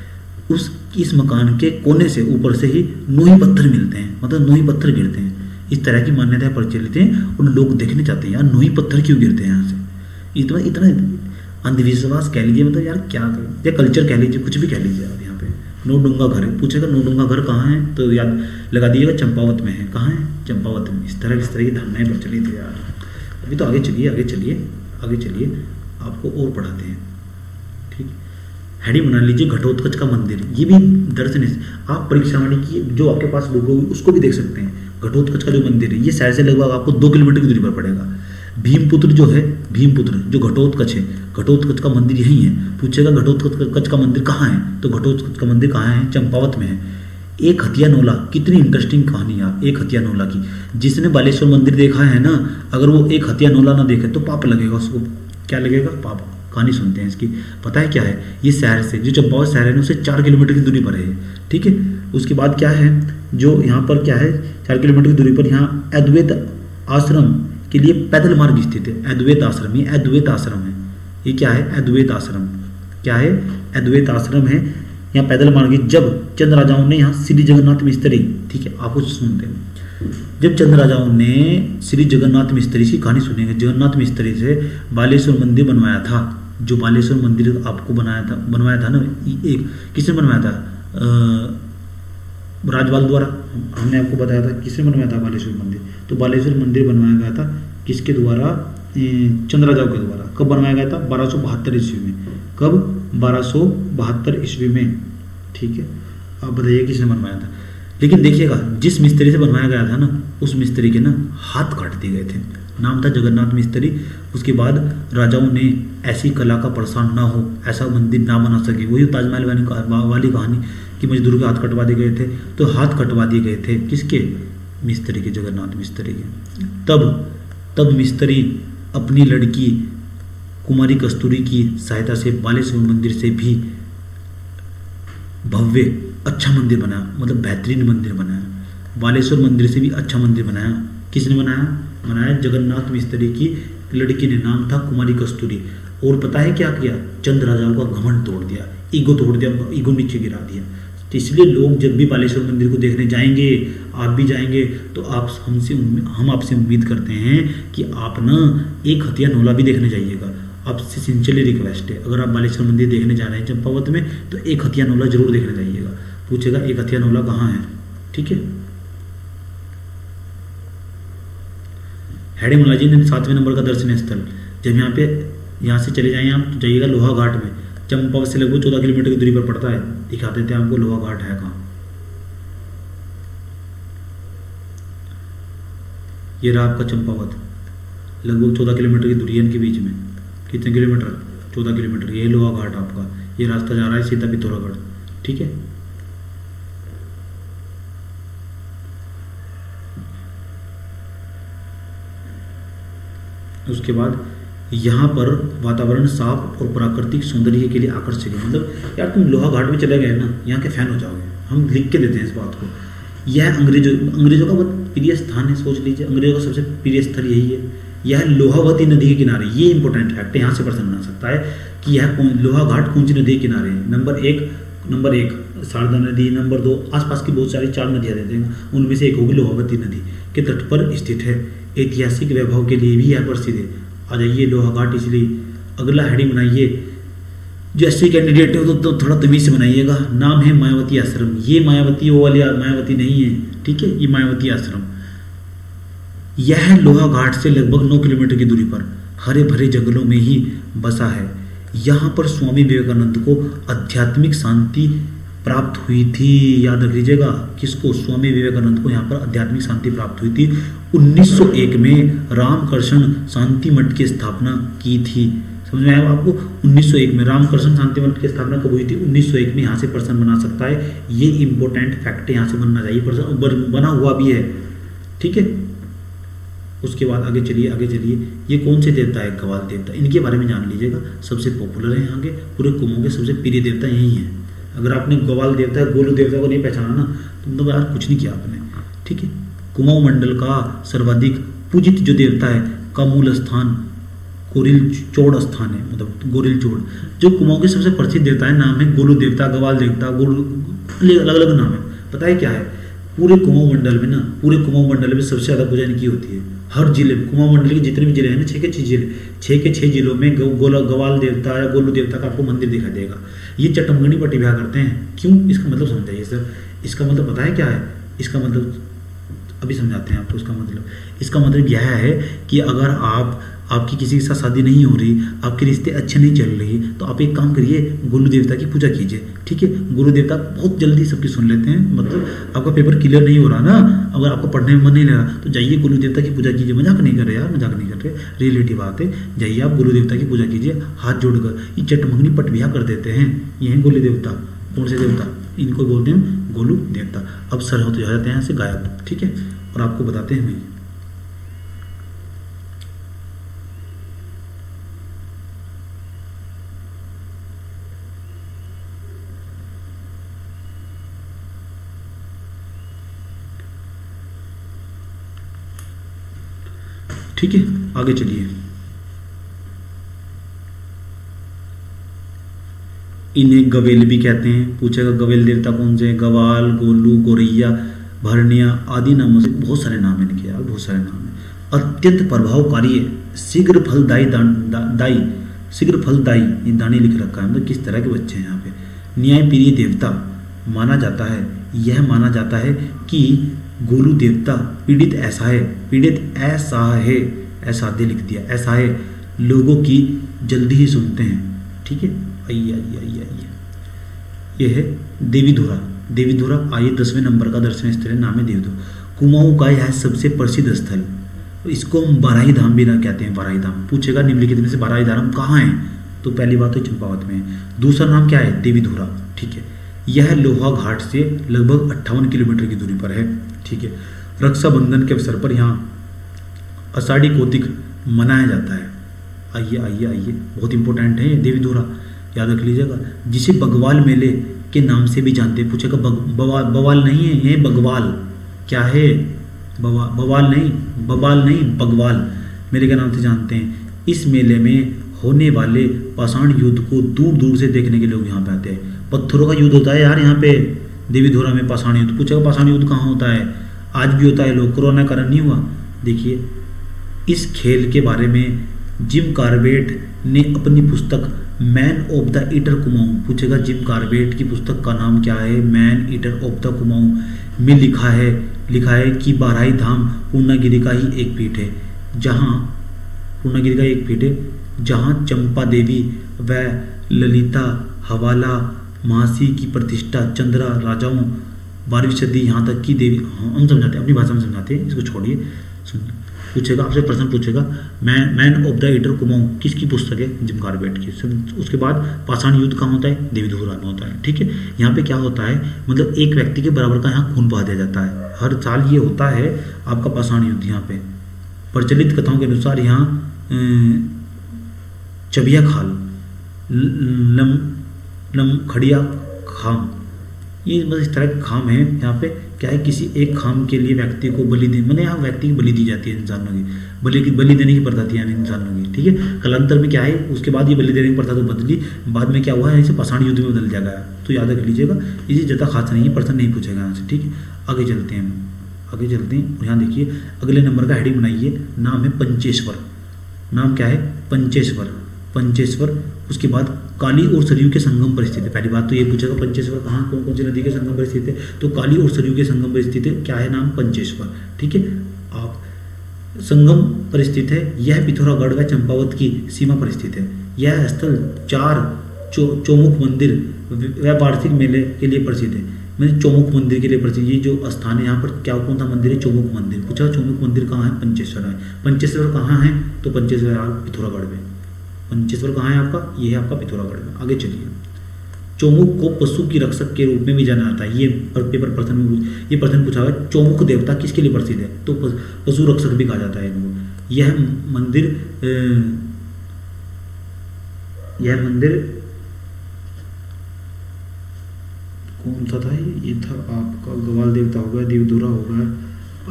इस मकान के कोने से ऊपर से ही नोही पत्थर मिलते हैं, मतलब नोही पत्थर गिरते हैं। इस तरह की मान्यताएं प्रचलित हैं और लोग देखने चाहते हैं यार नोही पत्थर क्यों गिरते हैं यहाँ से। इतना अंधविश्वास कह लीजिए, मतलब यार क्या या कल्चर कह लीजिए, कुछ भी कह लीजिए आप। यहाँ पे नौडूंगा घर है, पूछेगा नौडूंगा घर कहाँ है तो याद लगा दीजिएगा चंपावत में है। कहाँ है? चंपावत में। इस तरह की धारणाएं प्रचलित है यार। अभी तो आगे चलिए, आपको और पढ़ाते हैं, ठीक। हेडिंग बना लीजिए घटोत्कच का मंदिर। ये भी दर्शन है, आप परीक्षा में की जो आपके पास बुक होगी उसको भी देख सकते हैं। घटोत्कच का जो मंदिर है ये शहर से लगभग आपको 2 किलोमीटर की दूरी पर पड़ेगा। भीमपुत्र जो है, भीमपुत्र जो घटोत्कच है, घटोत्कच का मंदिर यही है। पूछेगा घटोत्कच का मंदिर कहाँ है तो घटोत्कच का मंदिर कहाँ है? चंपावत में है। एक हथिया नोला, कितनी इंटरेस्टिंग कहानी है एक हथिया नोला की। जिसने बालेश्वर मंदिर देखा है ना, अगर वो एक हथिया नोला ना देखे तो पाप लगेगा उसको। क्या लगेगा? पाप। कहानी सुनते हैं इसकी। पता है क्या है, ये शहर से जो चंपावत शहर है ना उससे 4 किलोमीटर की दूरी पर है, ठीक है। उसके बाद क्या है, जो यहाँ पर क्या है 4 किलोमीटर की दूरी पर यहाँ अद्वैत आश्रम के लिए पैदल मार्ग स्थित है। अद्वैत आश्रम, ये अद्वैत आश्रम है। ये क्या है? अद्वैत आश्रम। क्या है? अद्वैत आश्रम है। यहाँ पैदल मार्ग, जब चंद राजाओं ने यहाँ श्री जगन्नाथ मिस्त्री, ठीक है, आपको सुनते हैं। जब चंद राजाओं ने श्री जगन्नाथ मिस्त्री की कहानी सुनेंगे, जगन्नाथ मिस्त्री से बालेश्वर मंदिर बनवाया था। जो बालेश्वर मंदिर आपको बनवाया था ना, एक किसने बनवाया था? राजपाल द्वारा। हमने आपको बताया था किसने बनवाया था बालेश्वर मंदिर। तो बालेश्वर मंदिर बनवाया गया था किसके द्वारा? चंद राजाओं के द्वारा। कब बनवाया गया था? 1272 ईस्वी में। कब? 1272 ईस्वी में, ठीक है। आप बताइए किसने बनवाया था। लेकिन देखिएगा, जिस मिस्त्री से बनवाया गया था ना, उस मिस्त्री के ना हाथ काट दिए गए थे। नाम था जगन्नाथ मिस्त्री। उसके बाद राजाओं ने ऐसी कला का प्रसार ना हो, ऐसा मंदिर ना बना सके, वही ताजमहल वाली कहानी कि मजदूर के हाथ कटवा दिए गए थे। तो हाथ कटवा दिए गए थे किसके? मिस्त्री के, जगन्नाथ मिस्त्री के। तब मिस्त्री अपनी लड़की कुमारी कस्तूरी की सहायता से बालेश्वर मंदिर से भी भव्य अच्छा मंदिर बनाया, मतलब बेहतरीन मंदिर बनाया। बालेश्वर मंदिर से भी अच्छा मंदिर बनाया। किसने बनाया? जगन्नाथ मिस्त्री की लड़की ने, नाम था कुमारी कस्तूरी। और पता है क्या किया? चंद राजाओं का घमंड तोड़ दिया, ईगो तोड़ दिया, ईगो नीचे गिरा दिया। तो इसलिए लोग जब भी बालेश्वर मंदिर को देखने जाएंगे, आप भी जाएंगे, तो हम आपसे उम्मीद करते हैं कि आप ना एक हथिया नोला भी देखने जाइएगा। आपसे सिंसियरली रिक्वेस्ट है, अगर आप बालेश्वर मंदिर देखने जा रहे हैं चंपावत में तो एक हथिया नोला जरूर देखने जाइएगा। पूछेगा एक हथिया नोला कहाँ है, ठीक है। हेडिंगोलॉजी ने 7वें नंबर का दर्शनीय स्थल। जब यहाँ से चले जाएं आप तो जाइएगा लोहा घाट में, चंपावत से लगभग 14 किलोमीटर की दूरी पर पड़ता है। दिखा देते हैं आपको लोहा घाट है कहाँ। ये रहा आपका चंपावत, लगभग 14 किलोमीटर की दूरी है इनके बीच में। कितने किलोमीटर? 14 किलोमीटर। ये लोहा घाट आपका, ये रास्ता जा रहा है सीधा पिथौरागढ़, ठीक है। उसके बाद यहाँ पर वातावरण साफ और प्राकृतिक सौंदर्य के लिए आकर्षक है। मतलब यार तुम लोहा घाट में चले गए ना, यहाँ के फैन हो जाओगे। हम लिख के देते हैं इस बात को। यह अंग्रेजों का बहुत प्रिय स्थान है। सोच लीजिए, अंग्रेजों का सबसे प्रिय स्थल यही है। यह लोहावती नदी के किनारे, ये इंपॉर्टेंट फैक्ट है, यहाँ से प्रश्न बना सकता है कि यह लोहा घाट कौन सी नदी के किनारे है। नंबर एक शारदा नदी, नंबर 2 आसपास की बहुत सारी 4 नदियाँ देते हैं, उनमें से एक होगी लोहावती नदी के तट पर स्थित है। ऐतिहासिक वैभव के लिए भी यह प्रसिद्ध है। आ जाइए लोहा घाट। इसलिए अगला हेडिंग बनाइए, जो एससी कैंडिडेट है तो थोड़ा तमीज से बनाइएगा। नाम है मायावती आश्रम। ये मायावती वो वाली मायावती नहीं है, ठीक है, ये मायावती आश्रम। यह लोहा घाट से लगभग 9 किलोमीटर की दूरी पर हरे भरे जंगलों में ही बसा है। यहाँ पर स्वामी विवेकानंद को आध्यात्मिक शांति प्राप्त हुई थी। याद रख लीजिएगा, किसको? स्वामी विवेकानंद को यहाँ पर आध्यात्मिक शांति प्राप्त हुई थी। 1901 में रामकृष्ण शांति मठ की स्थापना की थी। समझ में आया आपको? 1901 में रामकृष्ण शांति मठ की स्थापना कब हुई थी? 1901 में। यहाँ से प्रश्न बना सकता है, ये इंपॉर्टेंट फैक्ट यहाँ से बनना चाहिए, प्रश्न बना हुआ भी है, ठीक है। उसके बाद आगे चलिए। ये कौन से देवता है? गवाल देवता। इनके बारे में जान लीजिएगा, सबसे पॉपुलर है यहाँ के पूरे कुमाऊं के सबसे प्रिय देवता यही है। अगर आपने गवाल देवता, गोलू देवता को नहीं पहचाना ना, तो मतलब यार कुछ नहीं किया आपने, ठीक है। कुमाऊं मंडल का सर्वाधिक पूजित जो देवता है का मूल स्थान गोरिल चोड़ स्थान है, मतलब गोरिल चोड़। जो कुमाऊं के सबसे प्रसिद्ध देवता है, नाम है गोलू देवता, गवाल देवता, अलग अलग नाम है। पता है क्या है? पूरे कुमाऊं मंडल में ना, पूरे कुमाऊं मंडल में सबसे ज़्यादा पूजा इनकी होती है। हर जिले में, कुमाऊं मंडल के जितने भी जिले हैं ना, 6 के 6 जिलों में गवाल देवता या गोलू देवता का आपको मंदिर दिखाई देगा। ये चटमंगनी पर टिब्या करते हैं। क्यों? इसका मतलब समझाइए सर। इसका मतलब पता है क्या है? इसका मतलब अभी समझाते हैं आपको। इसका मतलब यह है कि अगर आपकी किसी के साथ शादी नहीं हो रही, आपके रिश्ते अच्छे नहीं चल रही, तो आप एक काम करिए, गुरु देवता की पूजा कीजिए, ठीक है। गुरु देवता बहुत जल्दी सबकी सुन लेते हैं। मतलब आपका पेपर क्लियर नहीं हो रहा ना, अगर आपको पढ़ने में मन नहीं लग रहा, तो जाइए गुरु देवता की पूजा कीजिए। मजाक नहीं कर रहे यार, मजाक नहीं कर रहे, रियलिटी बात है। जाइए आप गुरु देवता की पूजा कीजिए हाथ जोड़कर। ये चटमंगनी पट बिहा कर देते हैं। ये है गोलू देवता। कौन से देवता? इनको बोलते हैं गोलू देवता। अब सर होते जाते हैं यहाँ से गायब, ठीक है। और आपको बताते हैं हमें ठीक है। आगे चलिए। इन्हें गवेल भी कहते हैं। पूछेगा गवेल देवता कौन से? गवाल, गोलू, गोरैया, भरनिया आदि नामों से बहुत सारे नाम है इनके यार, बहुत सारे नाम है। अत्यंत प्रभावकारी है, शीघ्र फलदायी ये दानी लिख रखा है, मतलब किस तरह के बच्चे हैं यहाँ पे। न्यायप्रिय देवता माना जाता है। यह माना जाता है कि गोलू देवता पीड़ित ऐसा दे लिख दिया, ऐसा है, लोगों की जल्दी ही सुनते हैं, ठीक है। आइए ये है देवीधुरा। आइए 10वें नंबर का दर्शनीय स्थल है, नाम है देवीधुरा। कुमाऊं का यह सबसे प्रसिद्ध स्थल, इसको हम बाराही धाम भी ना कहते हैं। बाराही धाम पूछेगा निम्नलिखित में से बाराही धाम कहाँ है, तो पहली बात तो चंपावत में है। दूसरा नाम क्या है? देवीधुरा, ठीक है। यह लोहा घाट से लगभग 58 किलोमीटर की दूरी पर है, ठीक है। रक्षाबंधन के अवसर पर यहाँ आषाढ़ी कौतिक मनाया जाता है। आइए बहुत इंपॉर्टेंट है देवीधुरा, याद रख लीजिएगा। जिसे बगवाल मेले के नाम से भी जानते हैं। पूछेगा बवाल नहीं है, ये बगवाल क्या है? बवाल नहीं, बगवाल मेले के नाम से जानते हैं। इस मेले में होने वाले पाषाण युद्ध को दूर दूर से देखने के लोग यहाँ पे आते हैं। पत्थरों का युद्ध होता है यार यहाँ पे देवीधुरा में, पाषाण युद्ध। पूछेगा पाषाण युद्ध कहाँ होता है? आज भी होता है, लोग कोरोना कारण नहीं हुआ। देखिए इस खेल के बारे में जिम कार्बेट ने अपनी पुस्तक man of the eater Kumaon, पूछेगा जिम कार्बेट की पुस्तक का नाम क्या है? Man eater of the Kumaon में लिखा है कि बाराही धाम पूर्णागिरि का ही एक पीठ है। जहाँ पूर्णागिरि का एक फीट है, जहाँ चंपा देवी व ललिता हवाला महासी की प्रतिष्ठा, चंद्रा राजाओं 12वीं सदी यहाँ तक की देवी, हम समझाते हैं अपनी भाषा में समझाते हैं, इसको छोड़िए। पूछेगा आपसे प्रश्न पूछेगा, man of the eater Kumaon किसकी पुस्तक है? जिम कार्बेट की। उसके बाद पाषाण युद्ध कहाँ होता है? देवी धुरा में होता है। ठीक है, यहाँ पे क्या होता है, मतलब एक व्यक्ति के बराबर का यहाँ खून बहा दिया जाता है। हर साल ये होता है आपका पाषाण युद्ध। यहाँ पे प्रचलित कथाओं के अनुसार यहाँ चबिया खाल, खड़िया खाम, ये बस इस तरह के खाम है। यहाँ पे क्या है, किसी एक खाम के लिए व्यक्ति को बलि दे, मैंने यहाँ व्यक्ति की बलि दी जाती है इंसानों की, बलि देने की प्रथा थी यानी इंसानों की। ठीक है, कालांतर में क्या है, उसके बाद ये बलि देने की प्रथा तो बदली, बाद में क्या हुआ है, इसे पाषाण युद्ध में बदल दिया गया। तो याद रख लीजिएगा, इसी ज़्यादा खास नहीं है, प्रश्न नहीं पूछेगा यहाँ से। ठीक है, आगे चलते हैं, आगे चलते हैं। और यहाँ देखिए अगले नंबर का हेडिंग बनाइए, नाम है पंचेश्वर। नाम क्या है? पंचेश्वर। पंचेश्वर। उसके बाद काली और सरयू के संगम पर स्थित है। पहली बात तो ये पूछेगा पंचेश्वर कहाँ, कौन कौन सी नदी के संगम पर स्थित है? तो काली और सरयू के संगम पर स्थित है। क्या है नाम? पंचेश्वर। ठीक है, आप संगम पर स्थित है। यह पिथौरागढ़ व चंपावत की सीमा पर स्थित है। यह स्थल 4 चौमुख मंदिर व वार्षिक मेले के लिए प्रसिद्ध है। मैंने चौमुख मंदिर के लिए प्रसिद्ध, ये जो स्थान है यहाँ पर क्या कौन सा मंदिर है? चौमुख मंदिर। पूछा चौमुख मंदिर कहाँ है? पंचेश्वर है। पंचेश्वर कहाँ है? तो पंचेश्वर पिथौरागढ़ में। पंचेश्वर कहाँ है आपका? ये है आपका पिथौरागढ़ में। आगे चलिए, चौमुख को पशु की रक्षक के रूप में भी जाना जाता है। ये पेपर प्रश्न में ये प्रश्न पूछा हुआ है, चौमुख देवता किसके लिए प्रसिद्ध है? तो पशु रक्षक भी कहा जाता है इनको। यह मंदिर कौन सा था? ये था आपका ग्वाल देवता हो गया, देवधुरा हो गया,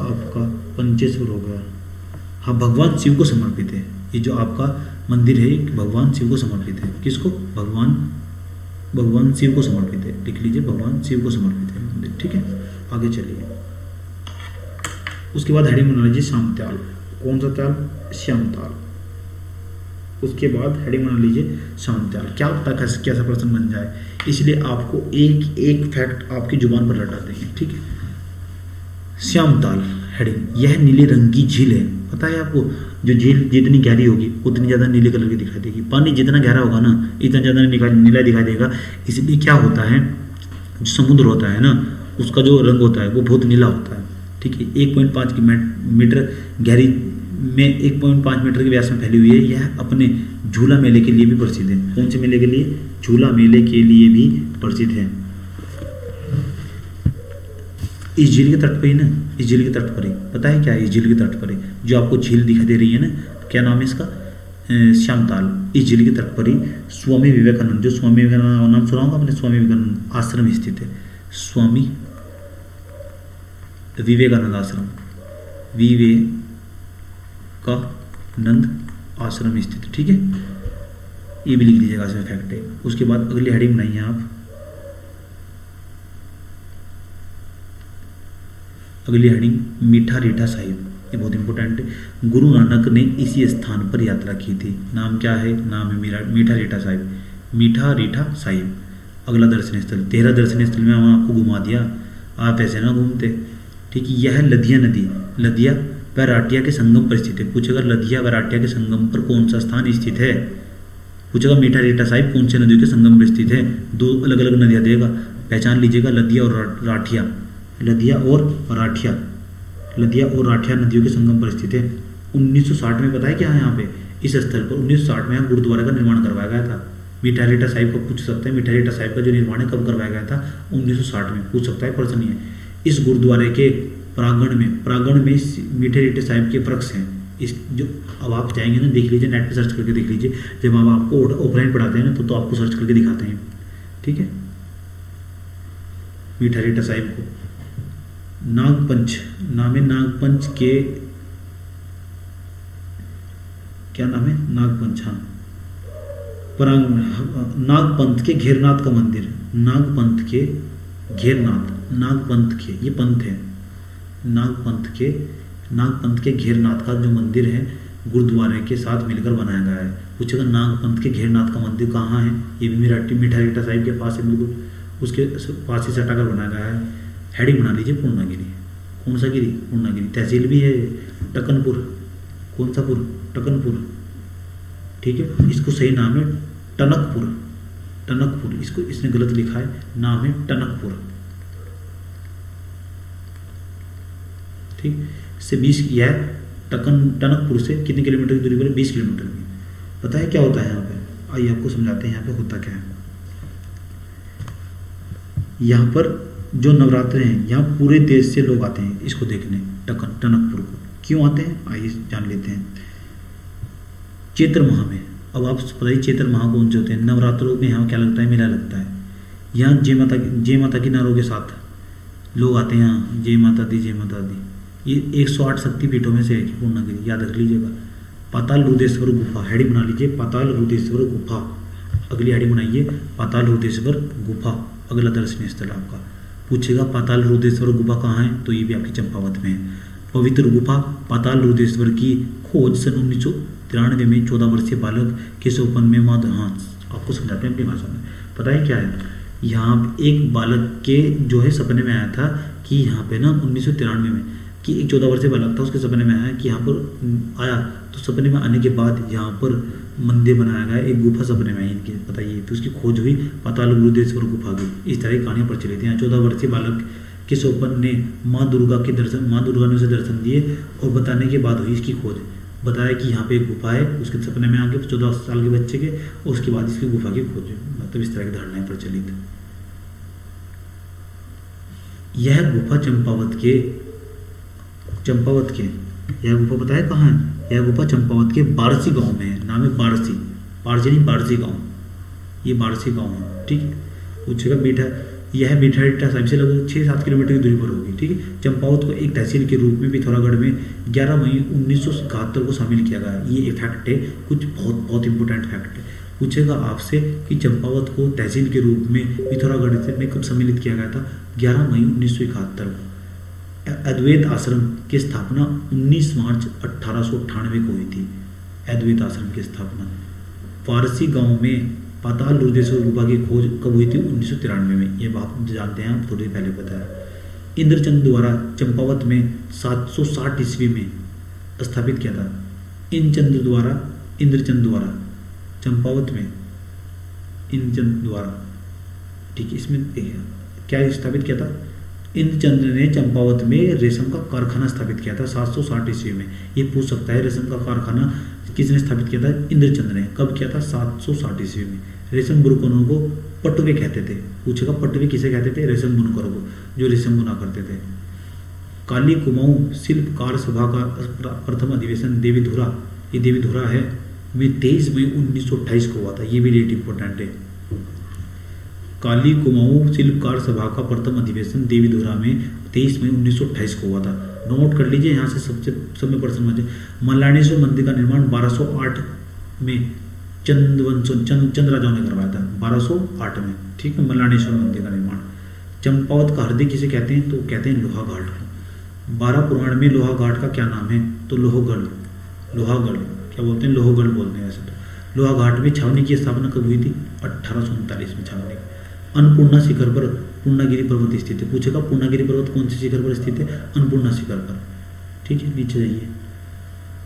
आपका पंचेश्वर हो गया। हाँ, भगवान शिव को समर्पित है। ये जो आपका मंदिर है भगवान शिव को समर्पित है। किसको? भगवान शिव को समर्पित है। लिख लीजिए, भगवान शिव को समर्पित है मंदिर। ठीक है, आगे चलिए। उसके बाद हेडिंग बना लीजिए श्यामत्याल। कौन सा त्याल? श्यामताल। उसके बाद हेडिंग बना लीजिए श्यामत्याल। क्या होता है, कैसा प्रश्न बन जाए, इसलिए आपको एक एक फैक्ट आपकी जुबान पर रटा देंगे। ठीक है, श्यामताल हेडिंग, यह नीले रंग की झील है। पता है आपको, जो झील जितनी गहरी होगी उतनी ज़्यादा नीले कलर की दिखाई देगी। पानी जितना गहरा होगा ना, इतना ज़्यादा नीला दिखाई देगा। इसलिए क्या होता है, जो समुद्र होता है ना, उसका जो रंग होता है वो बहुत नीला होता है। ठीक है, 1.5 मीटर गहरी में 1.5 मीटर के व्यास में फैली हुई है। यह अपने झूला मेले के लिए भी प्रसिद्ध है। कौन से मेले के लिए? झूला मेले के लिए भी प्रसिद्ध है। इस झील के तट पर ही ना, इस झील के तट पर ही, पता है क्या है? इस झील के तट पर ही जो आपको झील दिखाई दे रही है ना, क्या नाम है इसका? श्यामताल। इस झील के तट पर ही स्वामी विवेकानंद, जो स्वामी विवेकानंद नाम सुना होगा आपने, स्वामी विवेकानंद आश्रम स्थित है। स्वामी विवेकानंद आश्रम, विवेकानंद आश्रम स्थित। ठीक है, ये भी लिख दीजिएगा, इसमें फैक्ट है। उसके बाद अगली हेडिंग बनाइए आप, अगली हेडिंग मीठा रीठा साहिब। ये बहुत इंपॉर्टेंट है। गुरु नानक ने इसी स्थान पर यात्रा की थी। नाम क्या है? नाम है मीठा रीठा साहिब। मीठा रीठा साहिब अगला दर्शनीय स्थल। 13 दर्शनीय स्थल में हम आपको घुमा दिया, आप ऐसे ना घूमते। ठीक है, यह लदिया नदी, लदिया व राटिया के संगम पर स्थित है। पूछेगा लदिया व राटिया के संगम पर कौन सा स्थान स्थित है? पूछेगा मीठा रीठा साहिब कौन से नदियों के संगम पर स्थित है? 2 अलग अलग नदियाँ देगा, पहचान लीजिएगा, लदिया और राठिया। लदिया और राठिया, लदिया और राठिया नदियों के संगम पर स्थित है। 1960 में पता है क्या है यहाँ पे? इस स्थल पर 1960 में यहाँ गुरुद्वारे का निर्माण करवाया गया था। मीठा रीठा साहिब को पूछ सकते हैं, मीठा रीठा साहिब का जो निर्माण है कब करवाया गया था? 1960 में। पूछ सकता है, प्रश्न है। इस गुरुद्वारे के प्रांगण में मीठे रीठा साहिब के वृक्ष हैं। इस जो अब आप जाएंगे ना, देख लीजिए, नेट पे सर्च करके देख लीजिए। जब हम आपको ऑफलाइन पढ़ाते हैं ना तो आपको सर्च करके दिखाते हैं। ठीक है, मीठा रीठा साहिब को नागपंच, नाम है नागपंच के, क्या नाम है? नागपंच। हाँ, नागपंथ के घेरनाथ का मंदिर, नागपंथ के घेरनाथ, नागपंथ के, ये पंथ है, नागपंथ के घेरनाथ का जो मंदिर है गुरुद्वारे के साथ मिलकर बनाया गया है। पूछेगा नागपंथ के घेरनाथ का मंदिर कहाँ है? ये भी मीठा रीठा साहिब के पास है, बिल्कुल उसके पास ही सटाकर बनाया गया है। हेडिंग बना लीजिए पूर्णागिरि। कौन सा गिरी? पूर्णागिरि। तहसील भी है टकनपुर। कौन सा पुर? टकनपुर। ठीक है, इसको सही नाम है टनकपुर। टनकपुर, इसको इसने गलत लिखा है, नाम है टनकपुर। ठीक, इससे 20, यह टनकपुर से कितने किलोमीटर की दूरी पर? 20 किलोमीटर की। पता है क्या होता है यहाँ पे? आइए आपको समझाते हैं यहाँ पे होता क्या है। यहाँ पर जो नवरात्र हैं, यहाँ पूरे देश से लोग आते हैं इसको देखने, टनकपुर को। क्यों आते हैं आइए जान लेते हैं। चैत्र माह में, अब आप बताइए चैत्र माह कौन से होते हैं? नवरात्रों में यहाँ क्या लगता है? मेला लगता है। यहाँ जय माता की नारों के साथ लोग आते हैं यहाँ, जय माता दी जय माता दी। ये 108 शक्तिपीठों में से है पूर्णगिरी, याद रख लीजिएगा। पाताल रुद्रेश्वर गुफा, हेडी बना लीजिए, पाताल रुद्रेश्वर गुफा। अगली हेडी बनाइए, पाताल रुद्रेश्वर गुफा। अगला दर्शनीय स्थल आपका पूछेगा पाताल रुद्रेश्वर गुफा कहाँ है, तो ये भी आपकी चंपावत में है। पवित्र गुफा पाताल रुद्रेश्वर की खोज सन 1993 में 14 वर्षीय बालक केशवपन में हाँ आपको समझाते हैं अपनी भाषा में। पता है क्या है? यहाँ एक बालक के जो है सपने में आया था कि यहाँ पे ना 1993 में कि एक 14 वर्षीय बालक था, उसके सपने में आया कि यहाँ पर आया, तो सपने में आने के बाद यहाँ पर मंदिर बनाया गया, एक गुफा सपने में आई इनके, बताइए। तो उसकी खोज हुई पाताल रुद्रेश्वर गुफा की। इस तरह की कहानियाँ प्रचलित हैं। 14 वर्षीय बालक के सोपन ने माँ दुर्गा ने उसे दर्शन दिए और बताने के बाद हुई इसकी खोज। बताया कि यहाँ पे एक गुफा है, उसके सपने में आके 14 साल के बच्चे के, और उसके बाद इसकी गुफा की खोज। मतलब इस तरह की धारणाएं प्रचलित है। यह गुफा चंपावत के यह गुफा पता है कहाँ है? यह गुफा चंपावत के बारसी गांव में है। नाम है बारसी, बारसी गांव। ये बारसी गांव है। ठीक है, पूछेगा यह मीठा साहिब से लगभग 6-7 किलोमीटर की दूरी पर होगी। ठीक है, चंपावत को एक तहसील के रूप में पिथौरागढ़ में 11 मई 1971 को शामिल किया गया। ये फैक्ट है, कुछ बहुत इंपॉर्टेंट फैक्ट है। पूछेगा आपसे कि चंपावत को तहसील के रूप में पिथौरागढ़ में कब सम्मिलित किया गया था? 11 मई 1971 को। अद्वैत आश्रम की स्थापना 19 मार्च 1898 को हुई थी। अद्वैत आश्रम की स्थापना। फारसी गांव में पाताल रुद्रेश्वर गुफा की खोज कब हुई थी? 1993 में। ये बात जानते हैं आप, थोड़ी पहले बताया। इंद्रचंद द्वारा चंपावत में 760 ईस्वी में स्थापित किया था। इंद्रचंद द्वारा चंपावत में इंद्रचंद द्वारा, ठीक है, इसमें क्या स्थापित किया था? इंद्रचंद ने चंपावत में रेशम का कारखाना स्थापित किया था 760 ईस्वी में। ये पूछ सकता है रेशम का कारखाना किसने स्थापित किया था? इंद्रचंद ने। कब किया था? 760 ईस्वी में। रेशम बुनकरों को पटवे कहते थे। पूछेगा पटवे किसे कहते थे? रेशम बुनकरों को, जो रेशम बुना करते थे। काली कुमाऊं शिल्पकार सभा का प्रथम अधिवेशन देवीधुरा, ये देवीधुरा है, में 23 मई 1928 को हुआ था। ये भी डेट इंपॉर्टेंट है। काली कुमाऊं शिल्पकार सभा का प्रथम अधिवेशन देवीधुरा में 23 मई 1928 को हुआ था। नोट कर लीजिए, यहाँ से सब में प्रश्न बचे। मल्लानेश्वर मंदिर का निर्माण 1208 में चंद राजाओं ने करवाया था। 1208 में, ठीक है, मल्लानेश्वर मंदिर का निर्माण। चंपावत का हृदय किसे कहते हैं? तो कहते हैं लोहा घाट को। 12 पुराण में लोहा घाट का क्या नाम है? तो लोहगढ़ क्या बोलते हैं? लोहगढ़ बोलते हैं वैसे तो। लोहा घाट में छावनी की स्थापना कब हुई थी? 1839 में छावनी। अन्नपूर्णा शिखर पर पूर्णागिरि पर्वत स्थित है। पूछेगा पूर्णागिरि पर्वत कौन से शिखर पर स्थित है? अन्नपूर्णा शिखर पर। ठीक है, नीचे जाइए।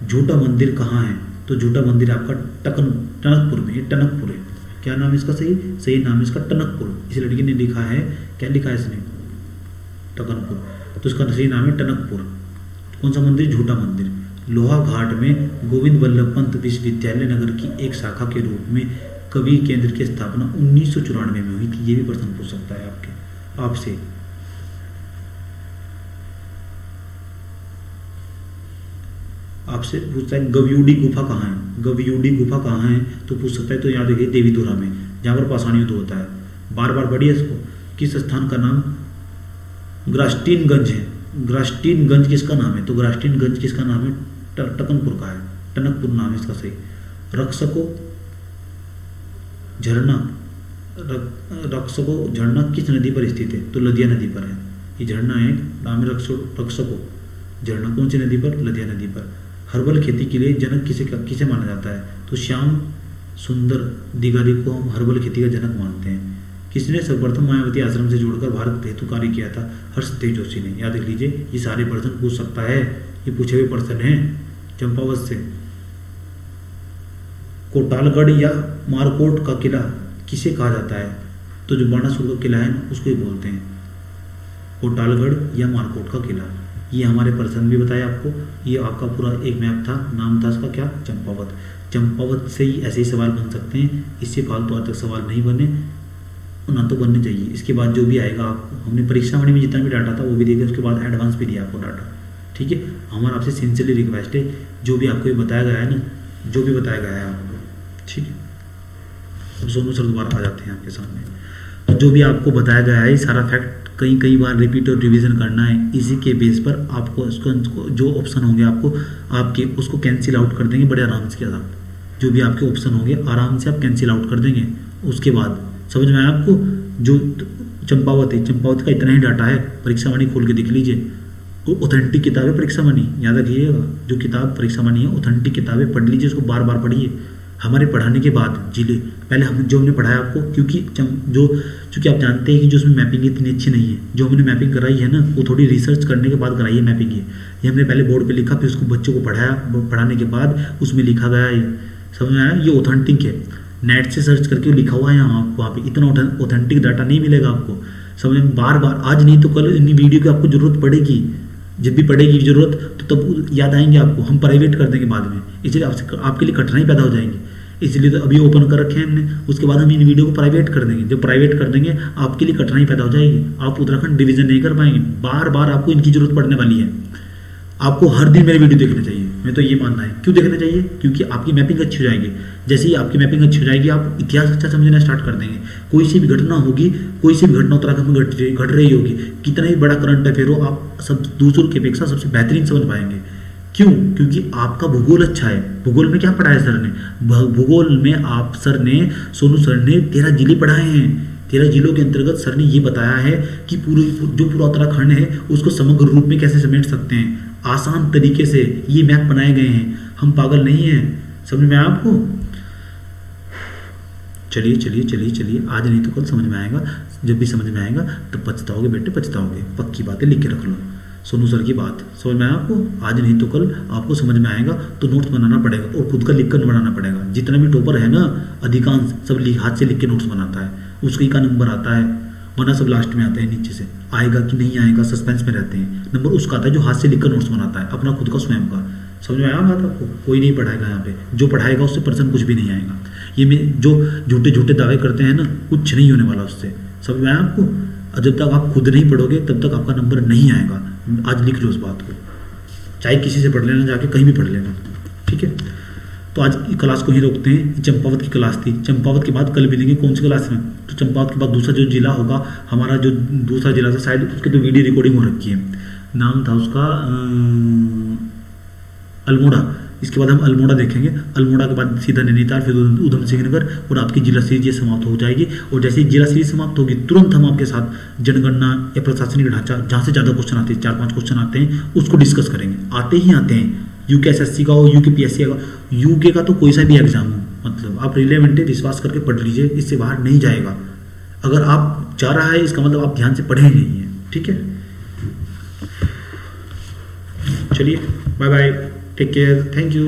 झूठा मंदिर कहाँ है? तो झूठा मंदिर आपका टनकपुर में। टनकपुर है। क्या नाम है इसका? सही नाम है इसका टनकपुर। इस लड़की ने लिखा है, क्या लिखा है इसने? टनकपुर। तो इसका सही नाम है टनकपुर। कौन सा मंदिर? झूठा मंदिर। लोहा घाट में गोविंद वल्लभ पंत विश्वविद्यालय नगर की एक शाखा के रूप में कवि केंद्र की स्थापना 1994 में हुई थी। ये भी प्रश्न पूछ सकता है आपसे। आपसे पूछता है गवयुडी गुफा कहाँ है? गवयुडी गुफा कहाँ है तो पूछ सकता है। तो याद रखिए देवीधुरा में, जहाँ पर पाषाण युद्ध होता है। बार बार पढ़िए इसको। किस स्थान का नाम ग्रास्टीनगंज है? ग्रास्टीनगंज किसका नाम है? तो ग्रास्टीनगंज किसका नाम है? टकनपुर का है। टनकपुर नाम है इसका सही। रक्षको झरना किस नदी पर स्थित है? तो लदिया नदी पर है। ये झरना है, नाम है रक्षको झरना। कौन सी नदी पर? लदिया नदी पर। हर्बल खेती के लिए जनक किसे माना जाता है? तो श्याम सुंदर दिगारी को हम हर्बल खेती का जनक मानते हैं। किसने सर्वप्रथम मायावती आश्रम से जोड़कर भारत हेतु कार्य किया था? हर्षदेव जोशी ने। याद रख लीजिए, ये सारे प्रश्न पूछ सकता है। ये पूछे हुए प्रश्न हैं चंपावत से। कोटालगढ़ या मारकोट का किला किसे कहा जाता है? तो जो बाणासुर का किला है ना उसको ही बोलते हैं कोटालगढ़ या मारकोट का किला। ये हमारे पर्सन भी बताया आपको। ये आपका पूरा एक मैप था, नाम था इसका क्या? चंपावत। चंपावत से ही ऐसे ही सवाल बन सकते हैं, इससे फालतू आज तक सवाल नहीं बने, ना तो बनने चाहिए। इसके बाद जो भी आएगा आपको, हमने परीक्षा वाणी में जितना भी डाटा था वो भी देखा, उसके बाद एडवांस भी दिया आपको डाटा। ठीक है, हमारा आपसे सिंसियरली रिक्वेस्ट है, जो भी आपको ये बताया गया है ना, जो भी बताया गया है आपको, ठीक है। अब सोनू सर दोबारा आ जाते हैं आपके सामने। तो जो भी आपको बताया गया है, सारा फैक्ट कई बार रिपीट और रिवीजन करना है। इसी के बेस पर आपको उसको जो ऑप्शन होंगे आपको आपके उसको कैंसिल आउट कर देंगे बड़े आराम से। क्या जो भी आपके ऑप्शन होंगे आराम से आप कैंसिल आउट कर देंगे। उसके बाद समझ में आया आपको? जो चंपावत है, चंपावत का इतना ही डाटा है, परीक्षा वाणी खोल के देख लीजिए। वो ऑथेंटिक किताब है परीक्षा वाणी, याद रखिएगा। जो किताब परीक्षा वाणी है ऑथेंटिक किताब है, पढ़ लीजिए उसको, बार बार पढ़िए। हमारे पढ़ाने के बाद जिले पहले हम जो हमने पढ़ाया आपको, क्योंकि आप जानते हैं कि जो उसमें मैपिंग इतनी अच्छी नहीं है, जो हमने मैपिंग कराई है ना वो थोड़ी रिसर्च करने के बाद कराई है मैपिंग। ये हमने पहले बोर्ड पे लिखा, फिर उसको बच्चों को पढ़ाया, पढ़ाने के बाद उसमें लिखा गया है। समझ में आया? ये ऑथेंटिक है, नेट से सर्च करके लिखा हुआ है यहाँ वहाँ पे। इतना ऑथेंटिक डाटा नहीं मिलेगा आपको। समझ में? बार बार आज नहीं तो कल इन वीडियो की आपको जरूरत पड़ेगी। जब भी पड़ेगी जरूरत तो तब याद आएंगे आपको। हम प्राइवेट कर देंगे बाद में, इसलिए आपके लिए कठिनाई पैदा हो जाएंगी। इसलिए तो अभी ओपन कर रखे हैं हमने, उसके बाद हम इन वीडियो को प्राइवेट कर देंगे। जब प्राइवेट कर देंगे आपके लिए कठिनाई पैदा हो जाएगी, आप उत्तराखंड डिवीजन नहीं कर पाएंगे। बार बार आपको इनकी जरूरत पड़ने वाली है। आपको हर दिन मेरे वीडियो देखने चाहिए, मैं तो ये मानना है। क्यों देखने चाहिए? क्योंकि आपकी मैपिंग अच्छी हो जाएगी। जैसे ही आपकी मैपिंग अच्छी हो जाएगी, आप इतिहास अच्छा समझना स्टार्ट कर देंगे। कोई सी भी घटना होगी, कोई सी भी घटना उत्तराखंड में घट रही होगी, कितना ही बड़ा करंट अफेयर हो, आप सब दूसरों की अपेक्षा सबसे बेहतरीन समझ पाएंगे। क्यों? क्योंकि आपका भूगोल अच्छा है। भूगोल में क्या पढ़ाया सर ने? भूगोल में आप सर ने, सोनू सर ने 13 जिले पढ़ाए हैं। 13 जिलों के अंतर्गत सर ने ये बताया है कि पूरा उत्तराखंड है उसको समग्र रूप में कैसे समेट सकते हैं। आसान तरीके से ये मैप बनाए गए हैं। हम पागल नहीं हैं। समझ में आया आपको? चलिए चलिए चलिए चलिए, आज नहीं तो कल समझ में आएगा। जब भी समझ में आएगा तो पछताओगे बेटे, पछताओगे। पक्की बातें लिख के रख लो। सोनू सर की बात समझ में आया आपको? आज नहीं तो कल आपको समझ में आएगा, तो नोट्स बनाना पड़ेगा और खुद का लिख कर बनाना पड़ेगा। जितना भी टॉपर है ना, अधिकांश सब हाथ से लिख के नोट्स बनाता है, उसका ही का नंबर आता है, वरना सब लास्ट में आते हैं नीचे से। आएगा कि नहीं आएगा सस्पेंस में रहते हैं। नंबर उसका आता है जो हाथ से लिखकर नोट्स बनाता है, अपना खुद का स्वयं का। समझ में आया बात आपको? कोई नहीं पढ़ाएगा यहाँ पे। जो पढ़ाएगा उससे परसेंट कुछ भी नहीं आएगा। ये में जो झूठे झूठे दावे करते हैं ना, कुछ नहीं होने वाला उससे। समझ में आया आपको? जब तक आप खुद नहीं पढ़ोगे तब तक आपका नंबर नहीं आएगा। आज लिख लो उस बात को, चाहे किसी से पढ़ लेना, जाके कहीं भी पढ़ लेना। ठीक है, तो आज की क्लास को ही रोकते हैं। चंपावत की क्लास थी। चंपावत के बाद कल मिलेंगे कौन सी क्लास में? तो चंपावत के बाद दूसरा जो जिला होगा हमारा, जो दूसरा जिला था शायद उसके तो वीडियो रिकॉर्डिंग हो रखी है, नाम था उसका अल्मोड़ा। इसके बाद हम अल्मोड़ा देखेंगे। अल्मोड़ा के बाद सीधा नैनीताल, फिर उधम सिंह नगर, और आपकी जिला सीरीज ये समाप्त हो जाएगी। और जैसे ही जिला सीरीज समाप्त होगी तुरंत हम आपके साथ जनगणना या प्रशासनिक ढांचा, जहाँ से ज़्यादा क्वेश्चन आते हैं, 4-5 क्वेश्चन आते हैं, उसको डिस्कस करेंगे। आते ही आते हैं, यूकेएसएससी का हो, यूकेपीएससी का, यूके का तो कोई सा भी एग्जाम हो, मतलब आप रिलेवेंट है, विश्वास करके पढ़ लीजिए, इससे बाहर नहीं जाएगा। अगर आप जा रहा है इसका मतलब आप ध्यान से पढ़े नहीं है। ठीक है, चलिए bye bye, take care, thank you.